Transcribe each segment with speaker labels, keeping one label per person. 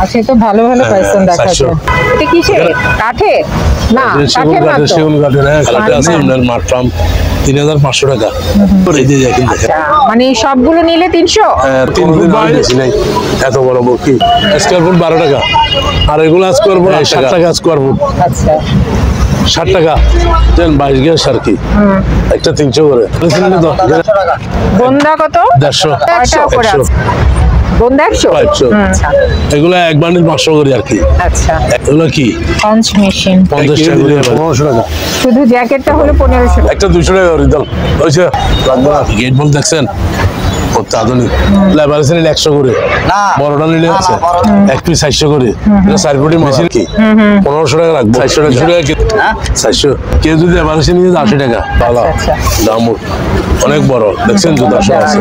Speaker 1: আচ্ছা, তো ভালো ভালো পাইছেন দেখা যায়। এটা কিসের? কাঠে? না, কাঠের না তো।
Speaker 2: সেগুন কাঠের, কাঠে আছে আপনার মাত্র 3500 টাকা। এই যে দেখেন,
Speaker 1: মানে সবগুলো নিলে 300?
Speaker 2: 3 দিন বেশি নাই। এত বড় কি স্কয়ার ফুট 12 টাকা, আর এগুলো স্কয়ার ফুট 60 টাকা স্কয়ার ফুট।
Speaker 1: আচ্ছা,
Speaker 2: 60 টাকা দেন 22 গ্যাস আর কি, একটা 300 করে।
Speaker 1: বন্দা কত?
Speaker 2: 150
Speaker 1: বন্দা 100। আচ্ছা,
Speaker 2: এগুলো এক বান্ডিল 500 করে আর কি।
Speaker 1: আচ্ছা,
Speaker 2: এগুলো কি
Speaker 1: পঞ্চ মেশিন
Speaker 2: 50 টাকা করে, 1500 টাকা।
Speaker 1: শুধু জ্যাকেটটা হলো 1500।
Speaker 2: একটা 200 টাকা করে দাও। হইছে লাগবে না। গেট বল দেখছেন অত্যাধুনিক। লেবারেশন নিলে 100 করে, বড়টা নিলে আছে 1 পিস 400 করে। এটা 4 ফুটি মেশিন কি 1500 টাকা রাখবো। 400 টাকা 400। কেউ যদি লেবারেশন নিয়ে 80 টাকা ভালো দাম, অনেক বড় দেখছেন জুতা সব আছে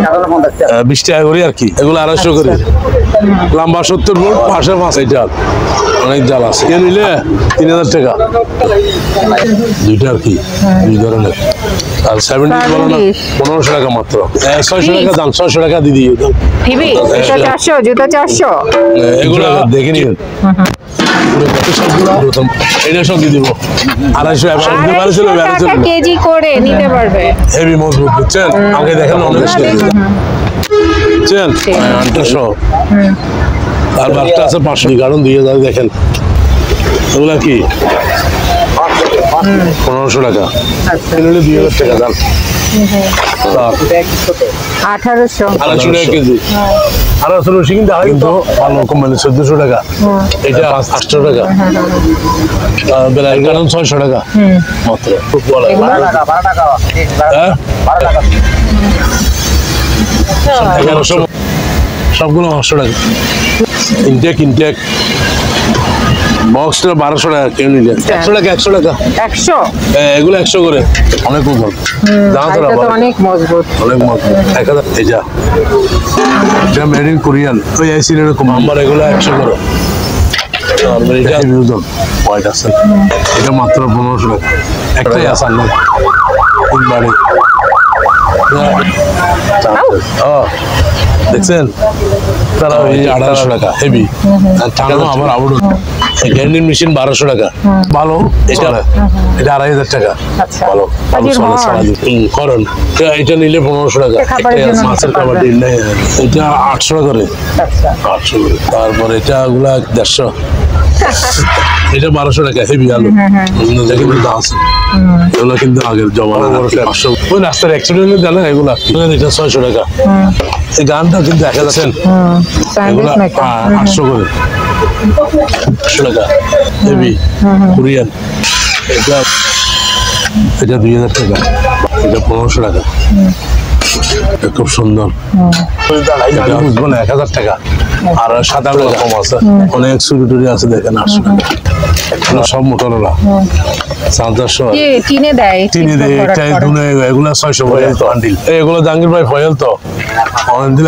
Speaker 2: 20 টাকা করে আর কি। এগুলো 250 করে, লম্বা 70 ফুট, পাশে 5 এটা অনেক জাল আছে। কেউ নিলে 3000 টাকা দুইটা আর কি, দুই ধরনের। আর 70 বলো না 1500 টাকা মাত্র। 600 টাকা দাম, 600 টাকা দিয়ে দিই।
Speaker 1: টিভি এটা 400, জুতা 400।
Speaker 2: এগুলো দেখে নিন এটা সব দিয়ে দিব 250
Speaker 1: কেজি করে নিতে পারবে।
Speaker 2: হেভি মজবুত বুঝছেন, আগে দেখেন অনেক বুঝছেন 800। আর বাচ্চা আছে 500 কারণ 2000 দেখেন। এগুলা কি 1500 টাকা, 2000 টাকা দাম।
Speaker 1: 1800
Speaker 2: টাকা কেজি। 1800 কিন্তু ভালো কোম্পানি 1400 টাকা, এটা 800 টাকা। বেলার কারণ 600 টাকা মাত্র। সবগুলো 500 টাকা। ইনটেক বক্সটা 1200 টাকা কেউ নিলে। 100 টাকা 100 টাকা
Speaker 1: 100।
Speaker 2: এগুলো 100 করে, অনেক ওজন,
Speaker 1: অনেক মজবুত,
Speaker 2: অনেক মজবুত। 1000 এটা মেড ইন কোরিয়ান, ওই আইসির এরকম আমার। এগুলো 100 করে। এটা ওজন হোয়াইট আছে, এটা মাত্র 1500 টাকা। একটাই আসার না বাড়ি। দেখছেন তারা ওই 1800 টাকা হেভি। আমার আউট গ্যান্ডিং মেশিন 1200 টাকা ভালো। এটা 2500 টাকা ভালো করেন। এটা নিলে 1500 টাকা। মাছের খাবার ডিল নেই, এটা 800 টাকা করে। 800 করে। তারপর এটা গুলা 150, এটা 1200 টাকা হেভি আলু। কিন্তু দাম আছে এগুলো, কিন্তু আগের জমানা 500। ওই রাস্তার অ্যাক্সিডেন্ট জানেন এগুলা, এটা 600 টাকা। এই গানটা কিন্তু দেখা যাচ্ছেন এগুলো 800 করে, 800 টাকা হেভি কোরিয়ান। এটা 2000 টাকা, এটা 1500 টাকা। খুব সুন্দর, বুঝবো না 1000 টাকা। আর সাদা কম আছে, অনেক সুবিধা আছে দেখেন 800 টাকা। সব মোটরওয়ালা
Speaker 1: টিনে দেয়,
Speaker 2: এগুলো 600 বান্ডিল। এগুলো জাহাঙ্গীর ভাই ফয়েল তো অনেক দিন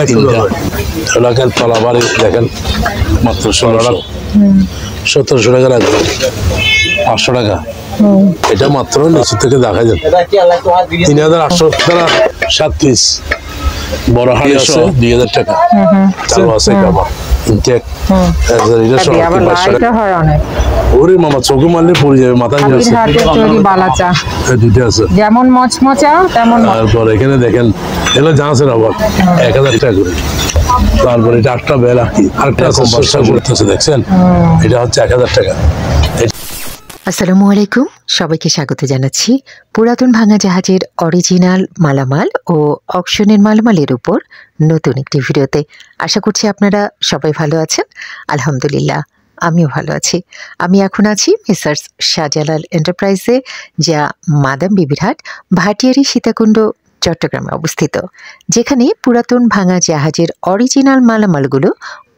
Speaker 2: এলাকার তলা বাড়ি দেখেন মাত্র 1700 টাকা রাখবেন। 500 টাকা এটা মাত্র নিচু থেকে দেখা যায়। 3800 টাকা 7 পিস। বড় হাড়ি আছে 2000 টাকা। চালু আছে কাবার ইনটেক। ওরে মামা চোখে মারলে পড়ে যাবে, মাথা ঘুরেছে। দুইটা আছে
Speaker 1: যেমন মচমচা তেমন।
Speaker 2: তারপর এখানে দেখেন এগুলো জাহাজের আবার 1000 টাকা করে। তারপর এটা 8টা বেল আর কি, আরেকটা কম্পাসটা ঘুরতেছে দেখছেন, এটা হচ্ছে 1000 টাকা।
Speaker 3: আসসালামু আলাইকুম, সবাইকে স্বাগত জানাচ্ছি পুরাতন ভাঙা জাহাজের অরিজিনাল মালামাল ও অকশনের মালামালের উপর নতুন একটি ভিডিওতে। আশা করছি আপনারা সবাই ভালো আছেন। আলহামদুলিল্লাহ আমিও ভালো আছি। আমি এখন আছি মেসার্স শাহজালাল এন্টারপ্রাইজে, যা মাদাম বিবির হাট, ভাটিয়ারি, সীতাকুণ্ড, চট্টগ্রামে অবস্থিত, যেখানে পুরাতন ভাঙা জাহাজের অরিজিনাল মালামালগুলো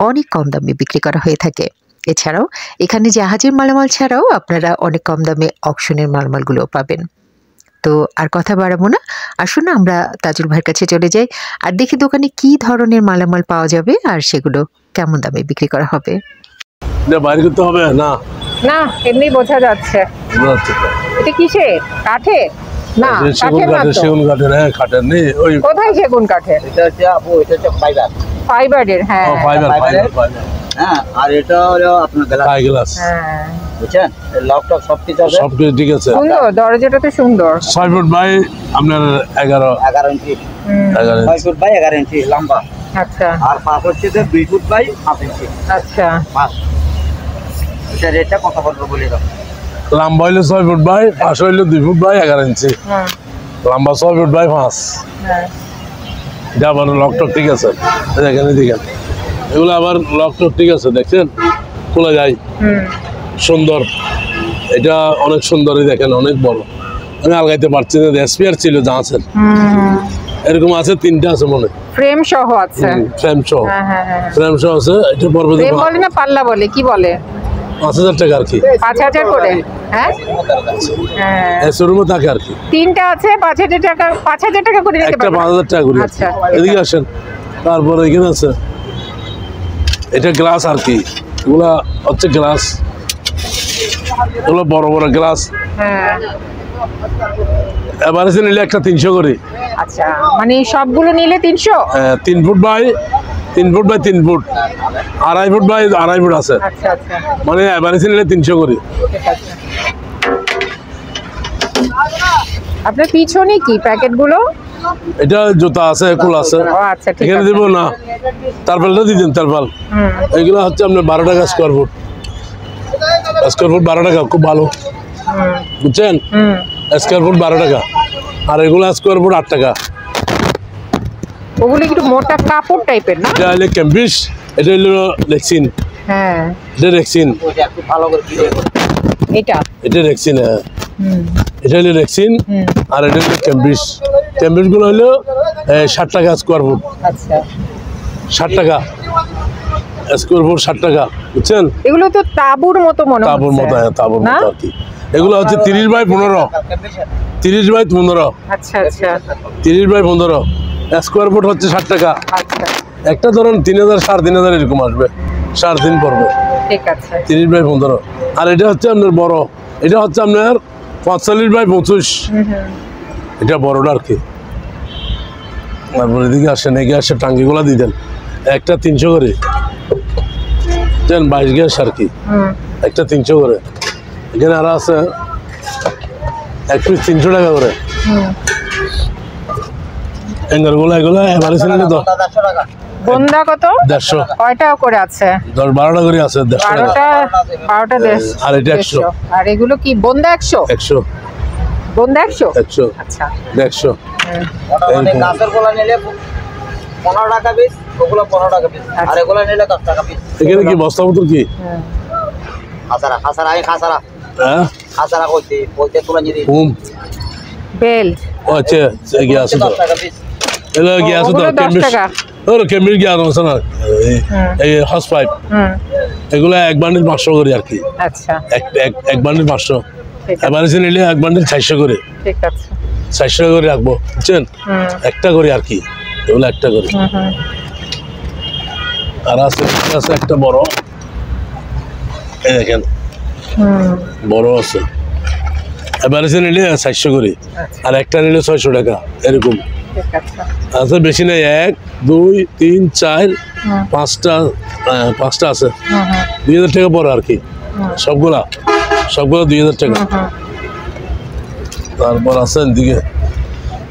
Speaker 3: অনেক কম দামে বিক্রি করা হয়ে থাকে। এছাড়াও এখানে জাহাজের মালামাল ছাড়াও আপনারা অনেক কম দামে অকশনের মালামালগুলো পাবেন। তো আর কথা বাড়াবো না, আসুন আমরা তাজুল ভাইয়ের কাছে চলে যাই আর দেখি দোকানে কি ধরনের মালামাল পাওয়া যাবে আর সেগুলো কেমন দামে বিক্রি করা হবে।
Speaker 2: বাইরে করতে হবে না,
Speaker 1: না এমনি বোঝা যাচ্ছে। এটা কিসের? কাঠে? না কাঠের না তো।
Speaker 2: সেগুন কাঠের। হ্যাঁ কাঠের নেই। ওই
Speaker 1: কোথায় সেগুন কাঠের?
Speaker 4: এটা হচ্ছে আপু, এটা হচ্ছে ফাইবার।
Speaker 1: ফাইবারের। হ্যাঁ
Speaker 2: ফাইবার।
Speaker 4: হ্যাঁ, আর এটা হলো আপনার গ্লাস,
Speaker 2: হাই গ্লাস,
Speaker 1: হ্যাঁ
Speaker 4: বুঝছেন? লক টক সব কিছু আছে।
Speaker 2: সবকিছু ঠিক আছে।
Speaker 1: সুন্দর, দরজাটা তো সুন্দর।
Speaker 2: 6 ফুট বাই আপনার 11
Speaker 4: 11 ইঞ্চি,
Speaker 1: হুম,
Speaker 2: 11
Speaker 4: 6 ফুট বাই 11 ইঞ্চি লম্বা।
Speaker 1: আচ্ছা
Speaker 4: আর পাঁচ হচ্ছে যে 2 ফুট বাই 5 ইঞ্চি
Speaker 1: আচ্ছা।
Speaker 4: পাঁচ। এটা রেটটা কত পড়বে বলে দাও।
Speaker 2: লম্বা হইলে 6 ফুট বাই, পাশ হইলে 2 ফুট বাই 11 ইঞ্চি,
Speaker 1: হুম,
Speaker 2: লম্বা 6 ফুট বাই 5।
Speaker 1: হ্যাঁ
Speaker 2: এটা আবার লক টক ঠিক আছে, দেখেন দেখেন এগুলো আবার লক টক ঠিক আছে, দেখছেন খোলা যায়,
Speaker 1: হুম,
Speaker 2: সুন্দর। এটা অনেক সুন্দরই, দেখেন অনেক বড়। আমি আলগাইতে পারছি না, এসপিআর ছিল যা আছে
Speaker 1: হুম,
Speaker 2: এরকম আছে, 3টা আছে মনে,
Speaker 1: ফ্রেম সহ আছে।
Speaker 2: ফ্রেম সহ,
Speaker 1: হ্যাঁ হ্যাঁ হ্যাঁ,
Speaker 2: ফ্রেম সহ আছে। এটা পড়বে
Speaker 1: ফ্রেম বলে না পাল্লা বলে, কি বলে?
Speaker 2: 5000 টাকা আর কি,
Speaker 1: 5000 করে। হ্যাঁ হ্যাঁ,
Speaker 2: শোরুমে থাকে আর কি।
Speaker 1: 3টা আছে 5000 টাকা, 5000 টাকা করে নিতে
Speaker 2: একটা
Speaker 1: পারবেন।
Speaker 2: 5000 টাকা করে।
Speaker 1: আচ্ছা,
Speaker 2: এদিকে আসেন, তারপরে এখানে আছে এটা গ্লাস আর কি, এগুলা হচ্ছে গ্লাস, এগুলো বড় বড় গ্লাস।
Speaker 1: হ্যাঁ
Speaker 2: এবারে নিলে একটা 300 করে,
Speaker 1: আচ্ছা, মানে সবগুলো নিলে 300।
Speaker 2: 3 foot by 3 foot by 3 foot, 2.5 foot by 2.5 foot আছে,
Speaker 1: আচ্ছা আচ্ছা,
Speaker 2: মানে এভারেজ নিলে 300 করে।
Speaker 1: ঠিক আছে। আপনার পিছনে কি প্যাকেটগুলো?
Speaker 2: এটা জুতা আছে, কুল আছে,
Speaker 1: ও আচ্ছা, ঠিক
Speaker 2: এখানে
Speaker 1: আছে।
Speaker 2: দিব না, তারপালটা দিতেন তারপাল।
Speaker 1: হুম,
Speaker 2: এগুলো হচ্ছে আপনার 12 টাকা স্কোয়ার ফুট, স্কোয়ার ফুট 12 টাকা, খুব ভালো,
Speaker 1: হুম,
Speaker 2: বুঝছেন?
Speaker 1: হুম,
Speaker 2: স্কোয়ার ফুট 12 টাকা, আর এগুলো স্কোয়ার ফুট 8 টাকা।
Speaker 1: ওগুলো একটু মোটা কাপড় টাইপের না?
Speaker 2: এটা হলে ক্যাম্পিস, এটা হলো রেক্সিন,
Speaker 1: হ্যাঁ,
Speaker 2: এটা রেক্সিন,
Speaker 4: ওইটা একটু ভালো করে ক্লিয়ার করুন।
Speaker 1: এটা।
Speaker 2: এটা রেক্সিন, হ্যাঁ
Speaker 1: হুম,
Speaker 2: এটা হলো রেক্সিন,
Speaker 1: হুম,
Speaker 2: আর এটা হলো ক্যাম্পিস। ক্যাম্পিসগুলো হলো 60 টাকা স্কোয়ার ফুট,
Speaker 1: আচ্ছা।
Speaker 2: 60 টাকা স্কোয়ার ফুট, 60 টাকা, বুঝছেন?
Speaker 1: এগুলো তো তাঁবুর মতো মনে হচ্ছে।
Speaker 2: তাবুর মতো, হ্যাঁ তাবুর
Speaker 1: না?
Speaker 2: মতো আর কি। এগুলো হচ্ছে 30 বাই 15, 30 বাই 15,
Speaker 1: আচ্ছা আচ্ছা
Speaker 2: 30 বাই 15 স্কোয়ার ফুট হচ্ছে 60 টাকা।
Speaker 1: আচ্ছা,
Speaker 2: একটা ধরুন 3000 3500 এরকম আসবে, 3.5 পড়বে,
Speaker 1: ঠিক আছে।
Speaker 2: 30 বাই 15। আর এটা হচ্ছে আপনার বড়, এটা হচ্ছে আপনার 45 বাই 25,
Speaker 1: হুম হুম,
Speaker 2: এটা বড়টা আর কি। তারপরে এদিকে আসেন, এগিয়ে আসে টাঙ্গিগুলা দিয়ে দেন, একটা 300 করে দেন, 22 গ্যাস আর কি,
Speaker 1: হুম,
Speaker 2: একটা 300 করে। এখানে আরো আছে এক পিস 300 টাকা করে।
Speaker 1: হুম।
Speaker 2: এঙ্গারগুলো এগুলো এবারে ছিল তো
Speaker 4: 100 টাকা।
Speaker 1: বন্দা কত?
Speaker 2: 150,
Speaker 1: কয়টা করে আছে?
Speaker 2: 10-12টা করে আছে 150 টাকা।
Speaker 1: 12টা 150।
Speaker 2: আর এটা 100,
Speaker 1: আর এগুলো কি বন্দা 100?
Speaker 2: 100,
Speaker 1: বন্দা 100?
Speaker 2: 100,
Speaker 1: আচ্ছা।
Speaker 2: 150।
Speaker 1: হুম,
Speaker 4: মোটামুটি গাছের গোলা নিলে 15 টাকা পিস, ওগুলো 15 টাকা পিস, আর এগুলো নিলে 10 টাকা পিস।
Speaker 2: এখানে কি বস্তা মতো কি?
Speaker 1: হুম।
Speaker 4: খাসারা খাসারা এই খাসারা
Speaker 2: হ্যাঁ,
Speaker 4: খাসারা কইতে কইতে তুলে নিয়ে দিই।
Speaker 1: বেল্ট।
Speaker 2: ও আচ্ছা, এগিয়ে আছে তো,
Speaker 4: 10 টাকা পিস।
Speaker 2: এগুলো এগিয়ে আছে তো,
Speaker 1: ওগুলো 10
Speaker 2: ক্যাম্বিস,
Speaker 1: টাকা।
Speaker 2: ওর ক্যাম্বিস গিয়ে আছে না,
Speaker 1: হুম।
Speaker 2: এই হস পাইপ,
Speaker 1: হুম,
Speaker 2: এগুলো এক বান্ডিল 500 করে আর কি,
Speaker 1: আচ্ছা,
Speaker 2: এক বান্ডিল 500।
Speaker 1: ঠিক আছে,
Speaker 2: এবারে নিলে এক বান্ডিল 400 করে,
Speaker 1: ঠিক আছে।
Speaker 2: 400 করে রাখবো, বুঝছেন?
Speaker 1: হুম,
Speaker 2: একটা করে আর কি, এগুলো একটা করে।
Speaker 1: হুম, হুম,
Speaker 2: আর আছে আছে একটা বড়, এই দেখেন
Speaker 1: হুম,
Speaker 2: বড় আছে, এবারে নিলে 400 করে,
Speaker 1: আচ্ছা,
Speaker 2: আর একটা নিলে 600 টাকা এরকম
Speaker 1: ঠিক আছে।
Speaker 2: আছে, বেশি নেই। 1 2 3 4
Speaker 1: হুম,
Speaker 2: 5টা আছে,
Speaker 1: হুম, হুম,
Speaker 2: 2000 টাকা পড়ে আর কি,
Speaker 1: হুম,
Speaker 2: সবগুলা 2000 টাকা।
Speaker 1: হুম, হুম।
Speaker 2: তারপর আছে এদিকে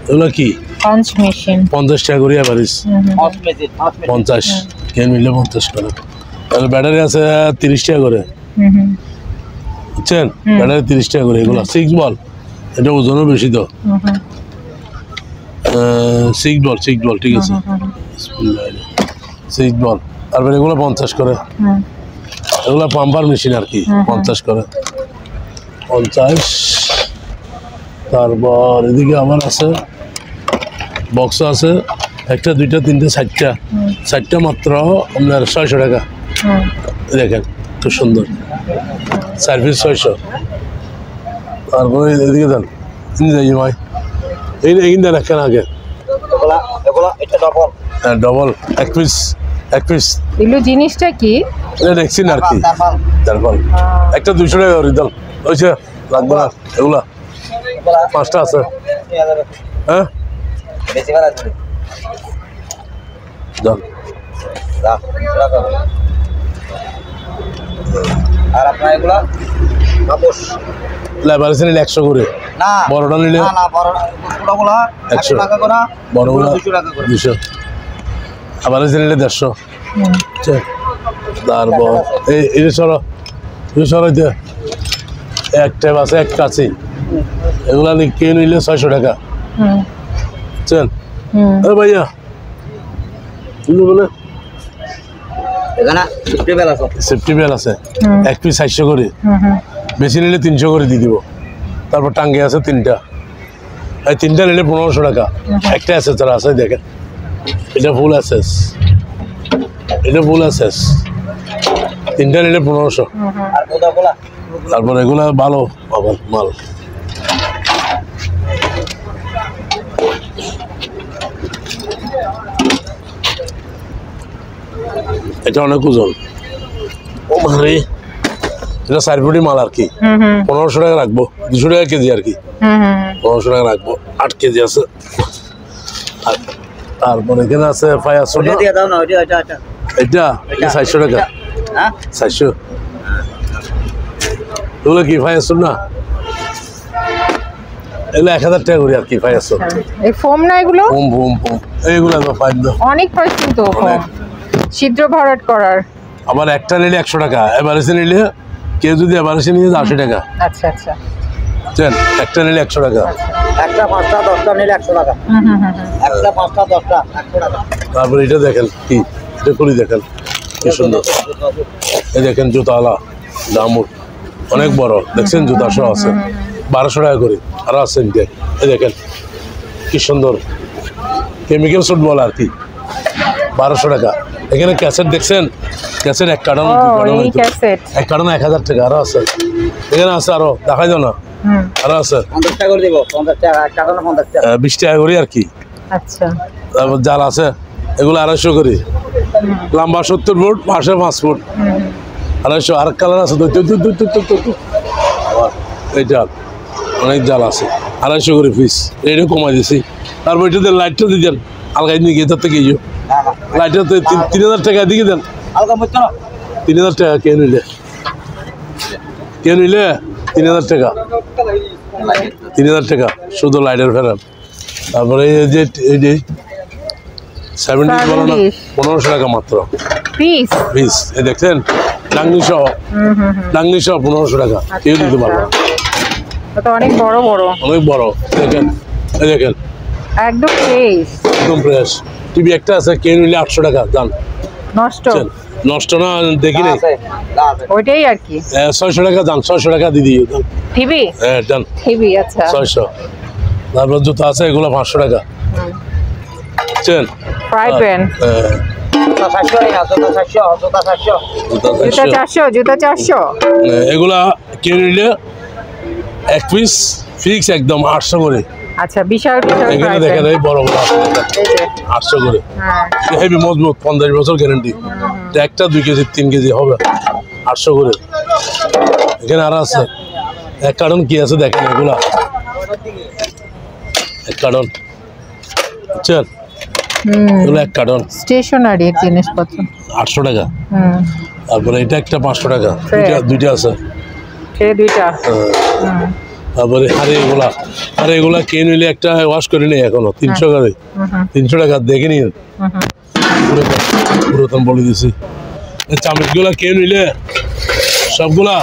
Speaker 2: এগুলো কি
Speaker 1: পাঞ্চ মেশিন।
Speaker 2: 50 টাকা করে এভারেজ,
Speaker 1: হুম, হুম,
Speaker 4: হস মেশিন
Speaker 2: 50 কে নিলে 50 করে। তাহলে ব্যাটারি আছে 30 টাকা করে,
Speaker 1: হুম, হুম,
Speaker 2: বুঝছেন?
Speaker 1: হুম।
Speaker 2: ব্যাটারি 30 টাকা করে, এগুলো 6 বল, এটা ওজনও বেশি তো,
Speaker 1: হুম, হুম,
Speaker 2: 6 বল ঠিক আছে,
Speaker 1: হুম,
Speaker 2: 6 বল। তারপরে এগুলো 50 করে,
Speaker 1: হুম,
Speaker 2: এগুলো পাম্পার মেশিন আর কি,
Speaker 1: হুম।
Speaker 2: 50 করে, 50। তারপর এদিকে আমার আছে বক্স আছে, একটা 2টা 3টে 4টা,
Speaker 1: হুম,
Speaker 2: 4টা মাত্র আপনার 600 টাকা।
Speaker 1: হুম,
Speaker 2: দেখেন খুব সুন্দর, সার্ভিস 600। তারপরে এদিকে দেন, যাই ভাই, এই দেন একখান আগে,
Speaker 4: এগুলা এগুলা এটা ডবল
Speaker 2: ডবল এক পিস
Speaker 1: এগুলো জিনিসটা কি?
Speaker 2: এটা রেক্সিন আর কি,
Speaker 4: তারপর
Speaker 2: তারপর একটা 200 টাকা করে দাম, ওইছে লাগবে না, এগুলা
Speaker 4: এগুলা
Speaker 2: 5টা আছে,
Speaker 4: 3000
Speaker 2: হ্যাঁ
Speaker 4: বেশি ভাড়া দিই
Speaker 2: দাম।
Speaker 4: দা টাকা আর আপনার এগুলা বাবুস
Speaker 2: এভারেজ নিলে 100 করে,
Speaker 4: না
Speaker 2: বড়টা নিলে
Speaker 4: না বড় ছোটগুলা 100 টাকা করে,
Speaker 2: বড়গুলা
Speaker 4: 200 টাকা করে,
Speaker 2: 200, এভারেজ নিলে 150। তারপর এই সরাইতে একটা আছে এক কাছে, এগুলা কে নিলে 600 টাকা। বুঝছেন? ভাইয়া বলে
Speaker 4: এখানে
Speaker 2: সেফটি বেল আছে, এক পিস 400 করে, বেশি নিলে 300 করে দিয়ে দিব। তারপর টাঙ্গে আছে 3টা, এই 3টা নিলে 1500 টাকা। একটা আছে তারা আছে, দেখেন এটা ফুল অ্যাসেস, এটা ফুল অ্যাসেস, 3টা নিলে 1500।
Speaker 4: আর ওদাগুলা
Speaker 2: তারপর এগুলা ভালো আবার মাল। এটা অনেক ওজন, ও মারে এটা 4 ফুটি মাল আর কি। 1500 টাকা রাখবো, 200 টাকা কেজি আর কি, 1500 টাকা রাখবো। 8 কেজি আছে। আর তারপর এখানে আছে ফায়ার সোডা,
Speaker 4: দিয়ে দাও না, এটা
Speaker 2: এটা 400 টাকা।
Speaker 4: হ্যাঁ
Speaker 2: 400। এগুলো কি ফায়ার সোডা? এগুলো 1000 টাকা করে আর কি ফায়ার সোডা।
Speaker 1: এই ফোম না এগুলো?
Speaker 2: ফোম এইগুলো তো ফাইন দাও,
Speaker 1: অনেক প্রাইস কিন্তু ফোম, ছিদ্র ভরাট করার।
Speaker 2: আবার একটা নিলে 100 টাকা, এভারেজে নিলে কেউ যদি এভারেজে নিয়ে 80 টাকা।
Speaker 1: আচ্ছা আচ্ছা,
Speaker 2: বুঝছেন? একটা নিলে 100 টাকা।
Speaker 4: একটা 5টা 10টা নিলে 100 টাকা, একটা 5টা 10টা 100 টাকা।
Speaker 2: তারপর এটা দেখেন কি, এটা খুলি দেখেন কি সুন্দর। এই দেখেন জুতাওয়ালা দামুর অনেক বড়, দেখছেন জুতা সহ আছে 1200 টাকা করে। আর আছে এই দেখেন কি সুন্দর কেমিক্যাল স্যুট বল আর কি, 1200 টাকা। এখানে ক্যাসেট দেখছেন, ক্যাসেট এক কার্টন, এক কার্টন 1000 টাকা। আরো আছে এখানে, আছে আরো দেখাই দাও না, আরো আছে
Speaker 4: 50 টাকা করে দিব, 50 টাকা, একটা করে 50 টাকা,
Speaker 2: 20 টাকা করে আর কি।
Speaker 1: আচ্ছা,
Speaker 2: তারপর জাল আছে এগুলো 250 করে, লম্বা 70 ফুট, পাশে 5 ফুট, 250। আর কালার আছে এইটা অনেক জাল আছে, 250 করে পিস। এইটা কমাই দিছি। তারপর এটাতে লাইটটা দিয়ে দেন, আলগাই নিয়ে গিয়ে তার থেকে লাইটটা 3000 টাকা দিয়ে দেন।
Speaker 4: হালকা মতো
Speaker 2: 3000 টাকা কে নিলে 3000 টাকা, 3000 টাকা শুধু লাইটের ফেরান। তারপরে এই যে 70 বলো না, 1500 টাকা মাত্র
Speaker 1: পিস।
Speaker 2: এই দেখছেন ডাংনি সহ 1500 টাকা কেউ দিতে পারবে।
Speaker 1: এটা অনেক বড় বড়,
Speaker 2: অনেক বড়। দেখেন এই দেখেন
Speaker 1: একদম ফ্রেশ,
Speaker 2: একদম ফ্রেশ। টিভি একটা আছে কে নিলে 800 টাকা দাম। নষ্ট না দেখি নাই,
Speaker 1: ওইটাই আর কি।
Speaker 2: 600 টাকা দাম, 600 টাকা দিয়ে দিও
Speaker 1: টিভি।
Speaker 2: হ্যাঁ ডান,
Speaker 1: টিভি আচ্ছা
Speaker 2: 600। তারপর জুতা আছে এগুলো 500 টাকা। বুঝছেন?
Speaker 1: ফ্রাই প্যান জুতা 400।
Speaker 2: এগুলা কে নিলে এক পিস ফিক্স একদম 800 করে।
Speaker 1: আচ্ছা, বিশাল
Speaker 2: এখানে দেখেন এই বড় বড় 800 করে, হেভি মজবুত, 50 বছর গ্যারান্টি। একটা 2 কেজি 3 কেজি হবে, 800 করে। এখানে আর আছে এক কার্টন কি আছে দেখেন, এগুলা এক কার্টন। বুঝছেন? এগুলো এক কার্টন
Speaker 1: স্টেশনারি জিনিসপত্র
Speaker 2: 800 টাকা। তারপরে এটা একটা 500 টাকা, দুইটা আছে
Speaker 1: দুইটা।
Speaker 2: তারপরে আরে এগুলা কে নিলে একটা ওয়াশ করে নেই এখনো 300 করে, 300 টাকা দেখে নিন। পুরাতন বলে দিছি। এই চামচগুলা কে নিলে সবগুলা,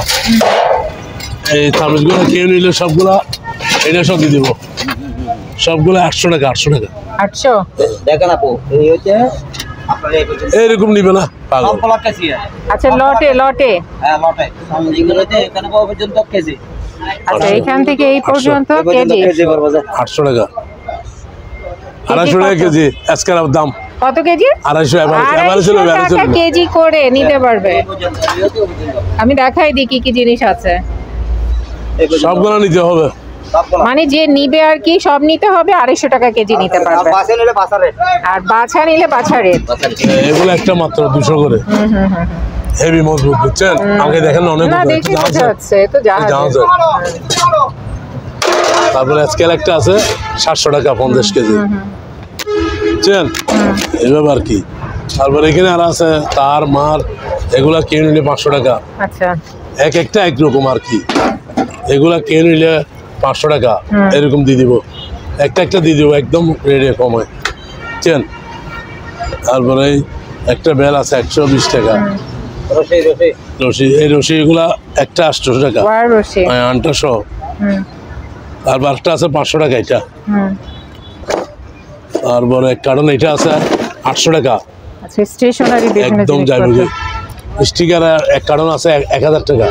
Speaker 2: এই চামচগুলা কে নিলে সবগুলা এটা সব দিয়ে দিব, সবগুলা 800 টাকা। 800 টাকা
Speaker 1: 800
Speaker 4: দেখেন আপু, এই হচ্ছে
Speaker 2: এইরকম নিবে না পাগল।
Speaker 1: আচ্ছা, লটে
Speaker 4: হ্যাঁ লটে এইগুলোতে এখানে পর্যন্ত কেজি।
Speaker 1: আচ্ছা, এখান থেকে এই পর্যন্ত কেজি
Speaker 2: 800 টাকা। 250 টাকা কেজি আজকের দাম।
Speaker 1: কত কেজি?
Speaker 2: 250
Speaker 1: টাকা কেজি করে নিতে পারবে। আমি দেখাই দিই কি কি জিনিস আছে,
Speaker 2: সবগুলো নিতে হবে।
Speaker 1: মানে যে নিবে আর কি সব নিতে হবে, 250 টাকা কেজি নিতে পারবে। আর বাছা নিলে বাছা রেট।
Speaker 2: এগুলো একটা মাত্র 200 করে, হেভি মজবুত। বুঝছেন? আগে দেখেন অনেক তারপরে আজকাল একটা আছে 700 টাকা 50 কেজি। বুঝছেন? এইভাবে আর কি। তারপরে এখানে আর আছে তার মার এগুলা কিনে নিলে 500 টাকা।
Speaker 1: আচ্ছা
Speaker 2: এক একটা একরকম আর কি। এগুলা কিনে নিলে 500 টাকা এরকম দিয়ে দিব, একটা একটা দিয়ে দিব একদম রেটে কমায়, বুঝছেন? তারপরে একটা বেল আছে 120 টাকা। রশি, এই রশিগুলা একটা 800 টাকা,
Speaker 1: ওয়ার রশি।
Speaker 2: আনটা সহ। তারপর একটা আছে 500 টাকা এটা। তারপরে কারণ এটা আছে 800 টাকা
Speaker 1: আচ্ছা স্টেশনারি বিভিন্ন
Speaker 2: একদম যাবে। স্টিকার এক কারণ আছে 1000 টাকা।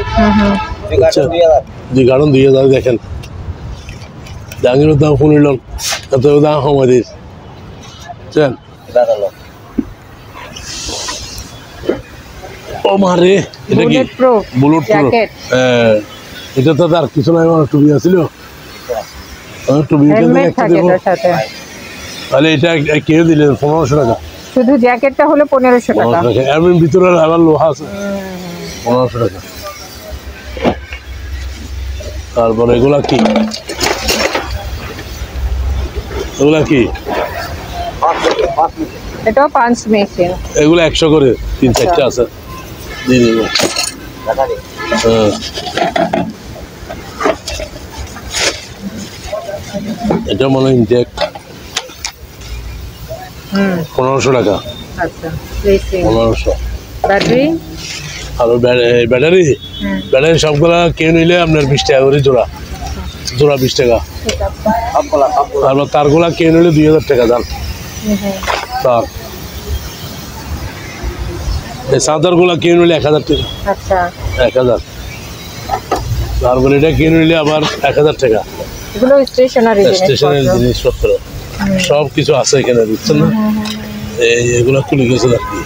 Speaker 2: দুই কারণ 2000 দেখেন। জাহাঙ্গীরের দাম শুনিল এত দাম আমাদের, বুঝছেন? ও মারে এটা কি
Speaker 1: bullet proof
Speaker 2: bullet proof?
Speaker 1: Jacket.
Speaker 2: এটা তো আর কিছু নাই, আমার টুপি আছিল, টুপি
Speaker 1: হেলমেট থাকে তার সাথে।
Speaker 2: তাহলে এটা কে দিলেন 1500 টাকা?
Speaker 1: শুধু জ্যাকেটটা হলো 1500 টাকা।
Speaker 2: এর ভিতরে আবার লোহা আছে 1500 টাকা। তারপরে এগুলা কি, এগুলা কি?
Speaker 1: এটাও পাঁচ মেশিন।
Speaker 2: এগুলো 100 করে 3-4টা আছে, দিয়ে দিব। হ্যাঁ এটা মনে হয় ইনটেক 1500 টাকা।
Speaker 1: আচ্ছা রেসিং
Speaker 2: 1500।
Speaker 1: ব্যাটারি
Speaker 2: আর ব্যাটারি ব্যাটারি সবগুলা কিনে নিলে আপনার 20 টাকা করে জোড়া, জোড়া 20 টাকা। তারপর তারগুলা কিনে নিলে 2000 টাকা দাম তার। এই চাদর গুলা কিনে নিলে 1000 টাকা।
Speaker 1: আচ্ছা
Speaker 2: 1000। তারপর এটা কিনে নিলে আবার 1000 টাকা।
Speaker 1: এগুলো স্টেশনারি
Speaker 2: স্টেশনের জিনিসপত্র সব কিছু আছে এখানে, বুঝছেন না? এগুলো খুলে গেছে আর কি।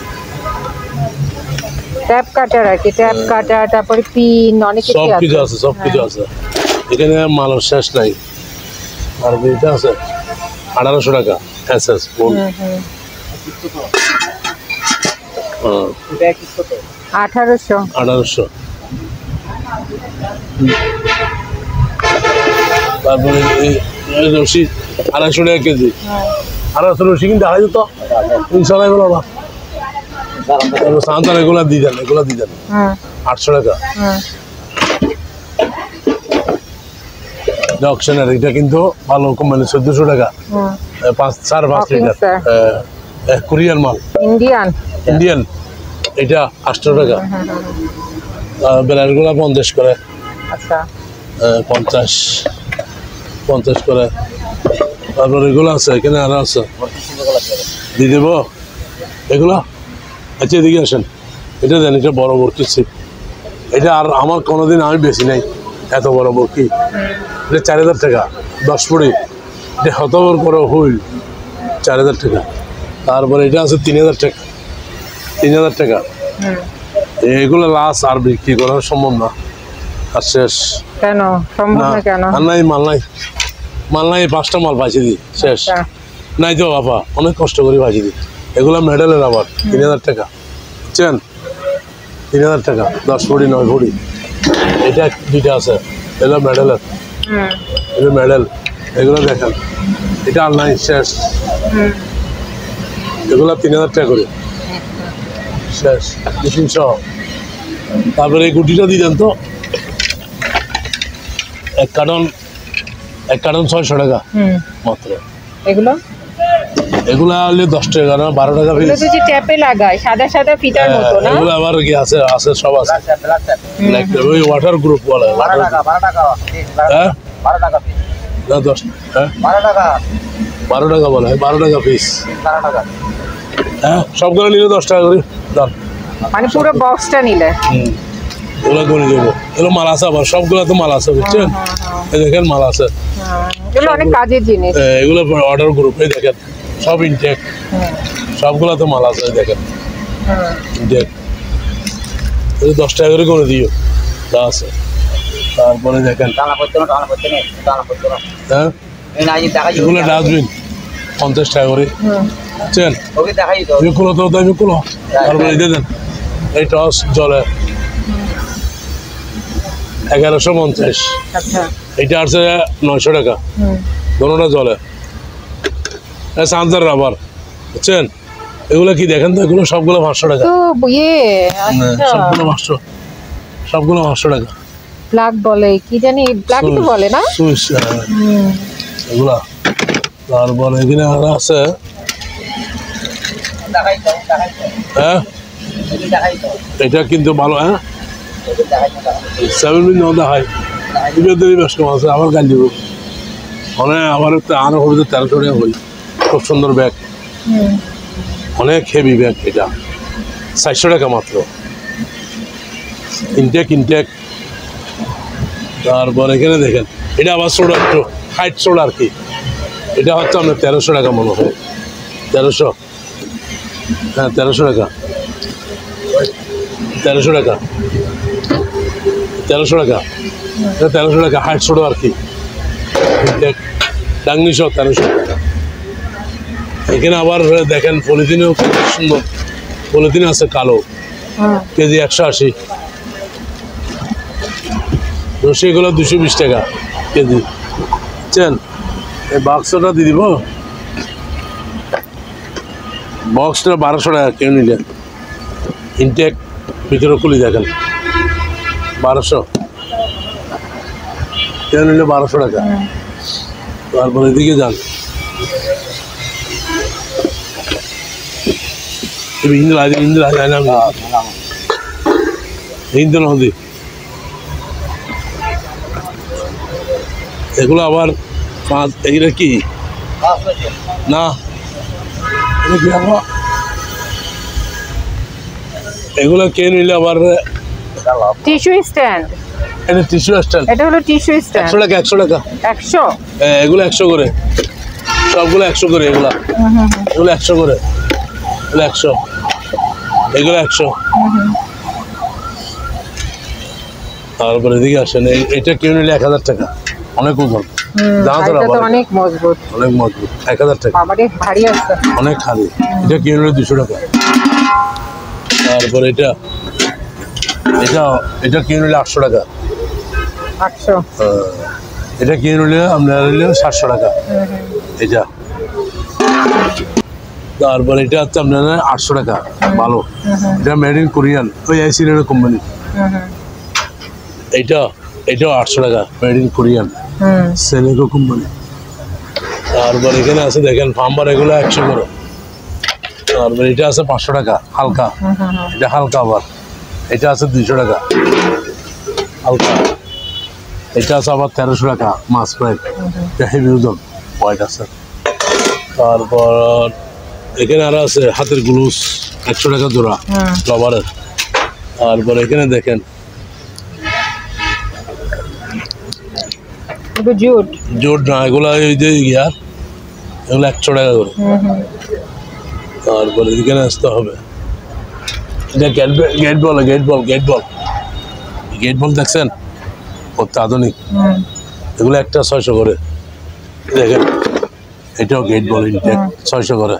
Speaker 1: ট্যাপ কাটার আর কি, ট্যাপ কাটার, তারপরে পিন, অনেক কিছু
Speaker 2: সব কিছু আছে, সব কিছু আছে এখানে, মালের শেষ নাই। আর এটা আছে 1800 টাকা এসএস ফোন। 1800। তারপরে রশি 250 টাকা কেজি। 250 রশি কিন্তু দেখা যেত ইনশাল্লাহ। এগুলো না সাঁতার, এগুলা দিয়ে দেন, এগুলা দিয়ে দেন 800 টাকা। অকশনের এটা কিন্তু ভালো কোম্পানি, 1400 টাকা 5.5 লিটার। কোরিয়ান মাল, ইন্ডিয়ান এটা 800 টাকা। বেলারগুলা 50 করে।
Speaker 1: আচ্ছা
Speaker 2: 50 করে। তারপর এগুলো আছে এখানে, আরো আছে দিয়ে দেবো এগুলা। আচ্ছা এদিকে আসেন, এটা দেন, এটা বড় বরকি ছিপ। এটা আর আমার কোনোদিন আমি বেশি নাই এত বড় বরকি। এটা 4000 টাকা 10 পড়ি। এটা হত বড় করে হুইল 4000 টাকা। তারপরে এটা আছে 3000 টাকা। 3000 টাকা। এগুলো লাস্ট, আর বিক্রি করার সম্ভব না, আর শেষ।
Speaker 1: কেন সম্ভব না? কেন?
Speaker 2: আর নাই, মাল নাই, মাল নাই। 5টা মাল পাইছি দি শেষ নাই তো বাবা, অনেক কষ্ট করে পাইছি দি। এগুলো মেডেলের আবার 3000 টাকা, বুঝছেন? 3000 টাকা 10 পড়ি 9 পড়ি। এটা 2টা আছে, এগুলো মেডেলের, এগুলো মেডেল। এগুলো দেখেন, এটা আর নাই, শেষ। এগুলো 3000 টাকা করে শেষ, 300। তারপরে এই গুটিটা দিয়ে দেন তো, এক কার্টন 600 টাকা মাত্র। এগুলা হলে 10 টাকা না 12 টাকা পিস।
Speaker 1: ট্যাপে লাগায় সাদা সাদা ফিটার মতো না?
Speaker 2: এগুলো আবার কি আছে, আছে সব আছে। ওই ওয়াটার গ্রুপ বলে।
Speaker 4: 12 টাকা।
Speaker 2: হ্যাঁ
Speaker 4: 12 টাকা পিস।
Speaker 2: না 10, হ্যাঁ
Speaker 4: 12 টাকা।
Speaker 2: 12 টাকা বলে, 12 টাকা পিস।
Speaker 4: 12 টাকা।
Speaker 2: হ্যাঁ সবগুলো নিলে 10 টাকা করে দাম,
Speaker 1: মানে পুরো বক্সটা নিলে।
Speaker 2: এগুলো করে দেবো। এগুলো মাল আছে আবার, সবগুলো তো মাল আছে, বুঝছেন? এই দেখেন মাল আছে,
Speaker 1: এগুলো অনেক কাজের জিনিস।
Speaker 2: এগুলো অর্ডার গ্রুপ। এই দেখেন সব ইনটেক, সবগুলো তো মাল আছে, দেখেন ইনটেক। 10 টাকা করে দিও, যা আছে। তারপরে দেখেন হ্যাঁ এগুলো ডাস্টবিন 50 টাকা করে, বুঝছেন? তুমি খুলো তো, তুমি খুলো। তারপরে দিয়ে দেন এই টস জলে 1150। এটা আছে 900 টাকা, দোনোটা জলে। সান্তার রাবার, বুঝছেন? এগুলো কি দেখেন তো, এগুলো সবগুলো 500 টাকা।
Speaker 1: তো আচ্ছা
Speaker 2: সবগুলো 500, সবগুলো 500 টাকা।
Speaker 1: ব্ল্যাক বলে কি জানি, ব্ল্যাকই তো বলে না?
Speaker 2: সুইস এগুলা। তারপর এখানে আর আছে হ্যাঁ, এটা কিন্তু ভালো। হ্যাঁ 7 মিনিট দেখায় বেশ কম আছে, আবার গাল দিব মানে আমার আরো হবে 1300 টাকা হই। খুব সুন্দর ব্যাগ, অনেক হেভি ব্যাগ। এটা 400 টাকা মাত্র। ইনটেক। তারপর এখানে দেখেন এটা আবার ছোট একটু হাইট ছোট আর কি। এটা হচ্ছে আপনার 1300 টাকা মনে হয়। 1300, হ্যাঁ 1300 টাকা। 1300 টাকা, 1300 টাকা। 1300 টাকা হাইট ছোট আর কি। ডাংনি সহ 1300 টাকা। এখানে আবার দেখেন পলিথিনেও খুব সুন্দর পলিথিন আছে কালো, কেজি 180। সেগুলো 220 টাকা কেজি। বুঝছেন? এই বাক্সটা দিয়ে দিব, বক্সটা 1200 টাকা কেউ নিলে। ইনটেক ভিতরে খুলি দেখেন 1200 কেউ নিলে 1200 টাকা। তারপরে এদিকে যান, নদী এগুলো আবার 5। এগুলো কি না, এগুলো কে নিলে আবার
Speaker 1: টিস্যু স্ট্যান্ড।
Speaker 2: এটা টিস্যু স্ট্যান্ড,
Speaker 1: এটা হলো টিস্যু স্ট্যান্ড।
Speaker 2: 100 টাকা। 100 টাকা
Speaker 1: 100।
Speaker 2: এগুলো 100 করে, সবগুলো 100 করে। এগুলো 100 করে, এগুলো 100, এগুলো 100। তারপরে এদিকে আসেন, এটা কেউ নিলে 1000 টাকা। অনেক ওজন,
Speaker 1: অনেক মজবুত,
Speaker 2: অনেক মজবুত। 1000 টাকা,
Speaker 1: ভারী আছে,
Speaker 2: অনেক ভারী। এটা কেউ নিলে 200 টাকা। তারপরে এটা কেউ নিলে 800 টাকা।
Speaker 1: 800।
Speaker 2: এটা কিনে নিলে আপনার 700 টাকা। এটা তারপরে এটা হচ্ছে আপনার 800 টাকা। ভালো, এটা মেড ইন কোরিয়ান, ওই আইসিএল কোম্পানি। এটাও 800 টাকা, মেড ইন কোরিয়ান, সেলেকো কোম্পানি। তারপর এখানে আছে দেখেন ফার্মার, এগুলো 100 করে। তারপর এটা আছে 500 টাকা হালকা, এটা হালকা। আবার এটা আছে 200 টাকা হালকা। এটা আছে আবার 1300 টাকা মাছ ফ্রাই, এটা হেভি ওজন, হোয়াইট আছে। তারপর এখানে আরো আছে হাতের গ্লুস, 100 টাকা জোড়া রবারের। তারপর এখানে দেখেন জোট না, এগুলো এই যে ইয়ার, এগুলো 100 টাকা করে। তারপরে এখানে আসতে হবে, এটা গেট বল দেখছেন, অত্যাধুনিক। এগুলো একটা 600 করে। দেখেন এটাও গেট বল, ইনটেক 600 করে।